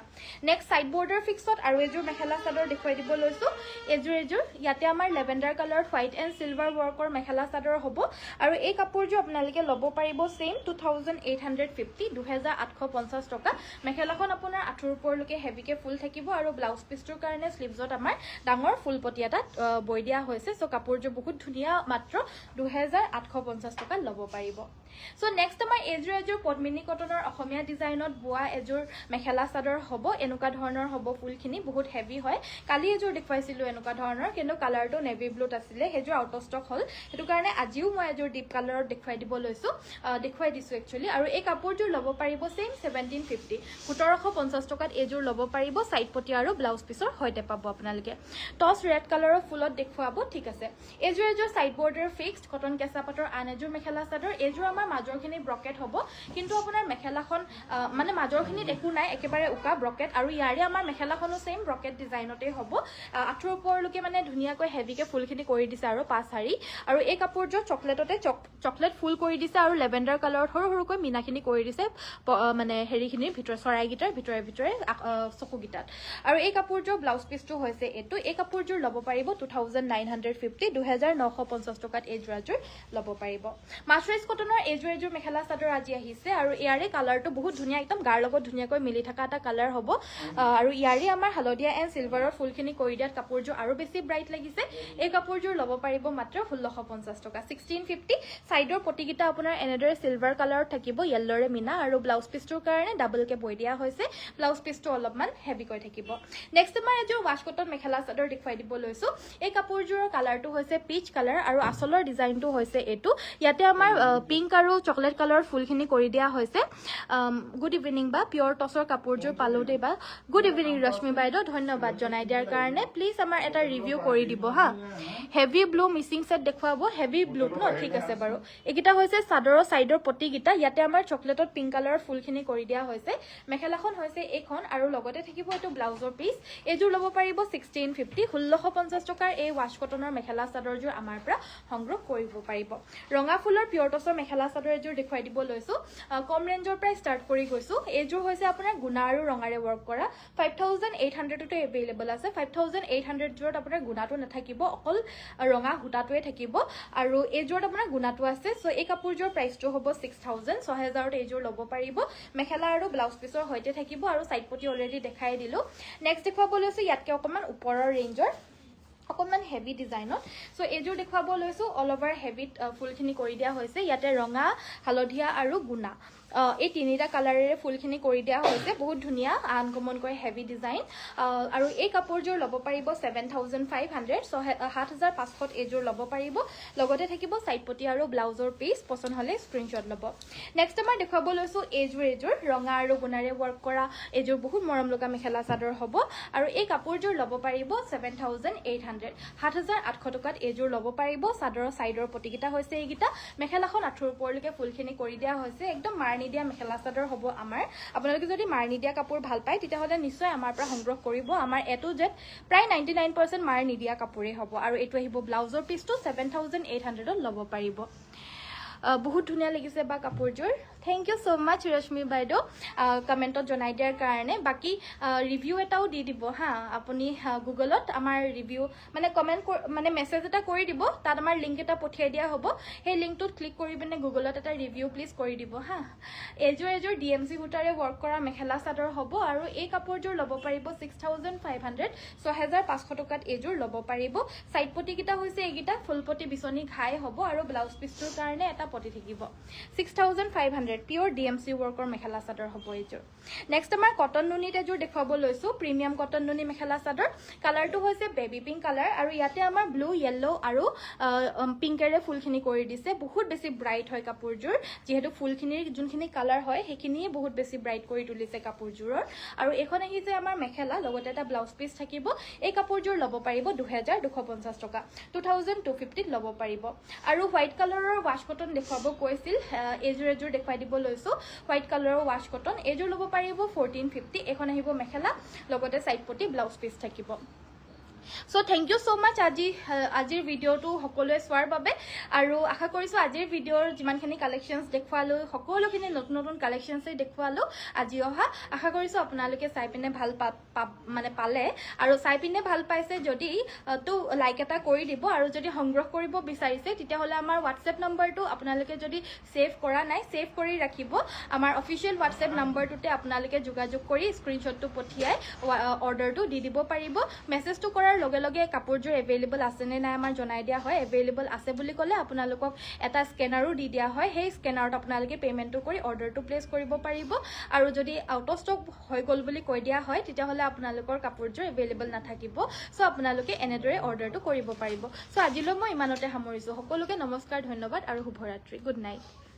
নেক্সট সাইড বৰ্ডাৰ ফিক্সত আৰু এযোৰ মেখেলা চাদৰ দেখুৱাই দিব লৈছো এযোৰ ইয়াতে আমাৰ lavender colour white and silver ৱৰ্কৰ mekhela chador হ'ব আৰু এই কাপোৰযোৰ আপোনালোকে ল'ব পাৰিব সেম 2850 টকা মেখেলাখন আপোনাৰ আঁঠুৰ ওপৰলৈকে হেভিকে ফুল থাকিব আৰু ব্লাউজ পিসটোৰ কাৰণে স্লিভছত আমাৰ ডাঙৰ ফুল পটি এটা বৈ দিয়া হৈছে সো কাপোৰযোৰ বহুত ধুনীয়া মাত্ৰ 2850 টকা ল'ব পাৰিব সো নেক্সট আমাৰ এযোৰ পদ্মিনী কটনৰ অসমীয়া ডিজাইনত বোৱা এযোৰ মেখেলা চাদৰ হ'ব এনেকুৱা ধৰণৰ হ'ব ফুলখিনি বহুত হেভি হয় কালি এযোৰ দেখুৱাইছিলো এনেকুৱা ধৰণৰ কিন্তু কালাৰটো নেভি ব্লুত আছিলে হেযোৰ আউট অফ ষ্টক হ'ল হেতু কাৰণে আজিও মই এযোৰ ডিপ কালাৰত দেখুৱাই দিব লৈছো দেখুৱাই দিছো একচুয়ালি আৰু এই কাপোৰযোৰ ল'ব পাৰিব সেম 1750 টকাত এযোৰ ল'ব পাৰিব সাইড পটি আৰু ব্লাউজ পিসৰ হৈতে পাব আপোনালোকে টস ৰেড কালাৰৰ ফুলত দেখুৱাব ঠিক আছে এযোৰ সাইড বৰ্ডাৰ ফিক্সড কটন কেঁচা পাটৰ আন এযোৰ মেখেলা চাদৰ এযোৰ আমাৰ মাজৰখিনি ব্ৰকেট হ'ব কিন্তু আপোনাৰ মেখেলাখন মানে মাজৰখিনিত একো নাই একেবাৰে উকা ব্ৰকেট আৰু ইয়াৰে আমাৰ মেখেলাখনো সেম ব্ৰকেট ডিজাইনতে হ'ব আঁঠুৰ ওপৰলৈকে মানে ধুনীয়াকৈ হেভিকে ফুলখিনি কৰি দিছে আৰু পাঁচ হাৰি আৰু এই কাপোৰযোৰ চকলেটতে চকলেট ফুল কৰি দিছে আৰু লেভেণ্ডাৰ কালাৰত সৰু সৰুকৈ মিনাখিনি কৰি দিছে মানে হেৰিখিনিৰ ভিতৰত চৰাইগিটাৰ ভিতৰে চকুগিটাত আৰু এই কাপোৰযোৰ ব্লাউজ পিসটো হৈছে এইটো এই কাপোৰযোৰ ল'ব পাৰিব 2950 টকাত এযোৰ ল'ব পাৰিব মাছৰাইজ কটনৰ এযোৰ মেখেলা চাদৰ আজি আহিছে আৰু ইয়াৰে কালাৰটো বহুত ধুনীয়া একদম গাৰ লগত ধুনীয়াকৈ মিলি থকা এটা কালাৰ হ'ব আৰু ইয়াৰে আমাৰ হালধীয়া এণ্ড সিলভাৰৰ ফুলখিনি কৰি দিয়াত কাপোৰযোৰ আৰু বেছি ব্ৰাইট লাগিছে এই কাপোৰযোৰ ল'ব পাৰিব মাত্ৰ 1650 টকা 1650 সাইডৰ পটিকিটা আপোনাৰ এনেদৰে সিলভাৰ কালাৰত থাকিব ইয়েলৰে মিনা আৰু ব্লাউজ পিসটোৰ কাৰণে ডাবলকে বৈ দিয়া হৈছে ব্লাউজ পিসটো অলপমান হেভিকৈ থাকিব নেক্সট আমাৰ এযোৰ ওয়াশ কটন মেখেলা চাদৰ দেখুৱাই দিব লৈছো এই কাপোৰযোৰৰ কালাৰটো হৈছে পিচ কালাৰ আৰু আচলৰ ডিজাইনটো হৈছে এটো ইয়াতে আমাৰ পিংক আৰু চকলেট কালাৰৰ ফুলখিনি কৰি দিয়া হৈছে গুড ইভিনিং বা পিওৰ টসৰ কাপোৰযোৰ পালো দে বা গুড ইভিনিং ৰশ্মি বাইদেউ ধন্যবাদ জনাই দিয়াৰ কাৰণে প্লিজ আমাৰ এটা ৰিভিউ কৰি দিব হা হেভি ব্লু মিচিং সেট দেখুৱাব হেভি ব্লু ন ঠিক আছে বাৰু একিটা হৈছে চাদৰৰ সাইডৰ পটিকিটা ইয়াতে আমাৰ চকলেটত পিংক কালাৰৰ ফুলখিনি কৰি দিয়া হৈছে মেখেলাখন হৈছে এইখন আৰু লগতে থাকিব এটো ব্লাউজৰ পিস এযোৰ ল'ব পাৰিব 1650 টকাৰ এই ওয়াশ কটনৰ মেখেলা চাদৰযোৰ আমাৰ পৰা সংগ্ৰহ কৰিব পাৰিব ৰঙা ফুলৰ পিওৰ টসৰ মেখেলা চাদৰ এযোৰ দেখুৱাই দিব লৈছো কম ৰেঞ্জৰ পৰা ষ্টাৰ্ট কৰি গৈছো এযোৰ হৈছে আপোনাৰ গুণা আৰু ৰঙাৰে ৱৰ্ক কৰা 5800 টো এভেইলেবল আছে 5800 যোৰত আপোনাৰ গুণাটো নাথাকিব অকল ৰঙা হুটাটোৱে থাকিব আৰু এযোৰত আপোনাৰ গুণাটো আছে সো এই কাপোৰযোৰ প্ৰাইসটো হ'ব 6000 ত এযোৰ ল'ব পাৰিব মেখেলা আৰু ব্লাউজ পিসৰ হৈতে থাকিব আৰু সাইড পটি অলৰেডি দেখাই দিলো নেক্সট দেখুৱাব লৈছো ইয়াতকে অকমান ওপৰৰ ৰেঞ্জৰ অকমান হেভি ডিজাইনত সো এযোৰ দেখুৱাব লৈছো অল ওভাৰ হেভি ফুলখিনি কৰি দিয়া হৈছে ইয়াতে ৰঙা হালধীয়া আৰু গুণা এই তিনিটা কালাৰেৰে ফুলখিনি কৰি দিয়া হৈছে বহুত ধুনীয়া আনকমনকৈ হেভি ডিজাইন আৰু এই কাপোৰযোৰ ল'ব পাৰিব 7500 7500 এযোৰ ল'ব পাৰিব লগতে থাকিব সাইড পটি আৰু ব্লাউজৰ পিস পছন্দ হলে স্ক্ৰিনশ্বট ল'ব নেক্সট আমাৰ দেখুৱাব লৈছো এযোৰ ৰঙা আৰু গুণাৰে ৱৰ্ক কৰা এযোৰ বহুত মৰম লগা মেখেলা চাদৰ হ'ব আৰু এই কাপোৰযোৰ ল'ব পাৰিব 7800 7800 টকাত এযোৰ ল'ব পাৰিব চাদৰৰ সাইডৰ পটিকিটা হৈছে এইগিটা মেখেলাখন আঁঠুৰ ওপৰলৈকে ফুলখিনি কৰি দিয়া হৈছে একদম মাৰণি দিয়া মেখেলা চাদৰ হ'ব আমাৰ আপোনালোকে যদি মাৰণি দিয়া কাপোৰ ভাল পায় তেতিয়াহ'লে নিশ্চয় আমাৰ পৰা সংগ্ৰহ কৰিব আমাৰ A to Z প্ৰায় 99% মাৰণি দিয়া কাপোৰেই হ'ব আৰু এইটো আহিব ব্লাউজৰ পিচটো 7800ত ল'ব পাৰিব বহুত ধুনীয়া লাগিছে বা কাপোৰযোৰ থ্যাংক ইউ সো মাচ ৰশ্মি বাইদেউ কমেণ্টত জনাই দিয়াৰ কাৰণে বাকি ৰিভিউ এটাও দি দিব হা আপুনি গুগলত আমাৰ ৰিভিউ মানে কমেণ্ট মানে মেছেজ এটা কৰি দিব তাত আমাৰ লিংক এটা পঠিয়াই দিয়া হ'ব সেই লিংকটোত ক্লিক কৰি পিনে গুগলত এটা ৰিভিউ প্লিজ কৰি দিব হা এযোৰ DMC সূতাৰে ৱৰ্ক কৰা মেখেলা চাদৰ হ'ব আৰু এই কাপোৰযোৰ ল'ব পাৰিব 6500 6500 টকাত এযোৰ ল'ব পাৰিব সাইড পটি কিটা হৈছে এইগিটা ফুল পটি বিচনি ঘাই হ'ব আৰু ব্লাউজ পিচটোৰ কাৰণে এটা পটি থাকিব 6500 পিওৰ DMC ওয়াৰ্কৰ মেখেলা চাদৰ হ'ব এইযোৰ নেক্সট আমাৰ কটন নুনিত এযোৰ দেখাব লৈছো প্ৰিমিয়াম কটন নুনি মেখেলা চাদৰ কালাৰটো হৈছে বেবি পিংক কালাৰ আৰু ইয়াতে আমাৰ ব্লু ইয়েলো আৰু পিংকেৰে ফুলখিনি কৰি দিছে বহুত বেছি ব্ৰাইট হয় কাপোৰযোৰ যেহেতু ফুলখিনিৰ যোনখিনি কালাৰ হয় সেইখিনিয়ে বহুত বেছি ব্ৰাইট কৰি তুলিছে কাপোৰযোৰৰ আৰু এখন আহিছে আমাৰ মেখেলা লগতে এটা ব্লাউজ পিচ থাকিব এই কাপোৰযোৰ ল'ব পাৰিব 2250 টকা 2250 ল'ব পাৰিব আৰু হোৱাইট কালাৰৰ ৱাশ কটন দেখাব কৈছিল এযোৰ দেখাই দিব লৈছো হোৱাইট কালাৰৰ ৱাশ কটন এযোৰ ল'ব পাৰিব 1450 এখন আহিব মেখেলা লগতে সাইড পটি ব্লাউজ পিচ থাকিব সো থ্যাংক ইউ সো মাচ আজিৰ ভিডিওটো সকলোৱে চোৱাৰ বাবে আৰু আশা কৰিছো আজিৰ ভিডিওৰ যিমানখিনি কালেকশনছ দেখুৱালো সকলোখিনি নতুন নতুন কালেকশনছই দেখুৱালো আজি অহা আশা কৰিছো আপোনালোকে চাই পিনে ভাল মানে পালে আৰু চাই পিনে ভাল পাইছে যদি তো লাইক এটা কৰি দিব আৰু যদি সংগ্ৰহ কৰিব বিচাৰিছে তেতিয়াহলে আমাৰ WhatsApp নম্বৰটো আপোনালোকে যদি সেভ কৰা নাই সেভ কৰি ৰাখিব আমাৰ অফিচিয়েল WhatsApp নম্বৰটোতে আপোনালোকে যোগাযোগ কৰি স্ক্ৰিনশ্বটটো পঠিয়াই অৰ্ডাৰটো দি দিব পাৰিব মেছেজটো কৰাৰ লগে লগে কাপোৰযোৰ এভেইলেবল আছে নে নাই আমাৰ জনাই দিয়া হয় এভেইলেবল আছে বুলি ক'লে আপোনালোকক এটা স্কেনাৰো দি দিয়া হয় সেই স্কেনাৰত আপোনালোকে পেমেন্টটো কৰি অৰ্ডাৰটো প্লেস কৰিব পাৰিব আৰু যদি আউট অফ ষ্টক হৈ গল বুলি কৈ দিয়া হয় তেতিয়াহলে আপোনালোকৰ কাপোৰযোৰ এভেইলেবল নাথাকিব সো আপোনালোকে এনেদৰে অৰ্ডাৰটো কৰিব পাৰিব সো আজিলৈ মই ইমানতে সামৰিছো সকলোকে নমস্কাৰ ধন্যবাদ আৰু শুভৰাত্ৰি গুড নাইট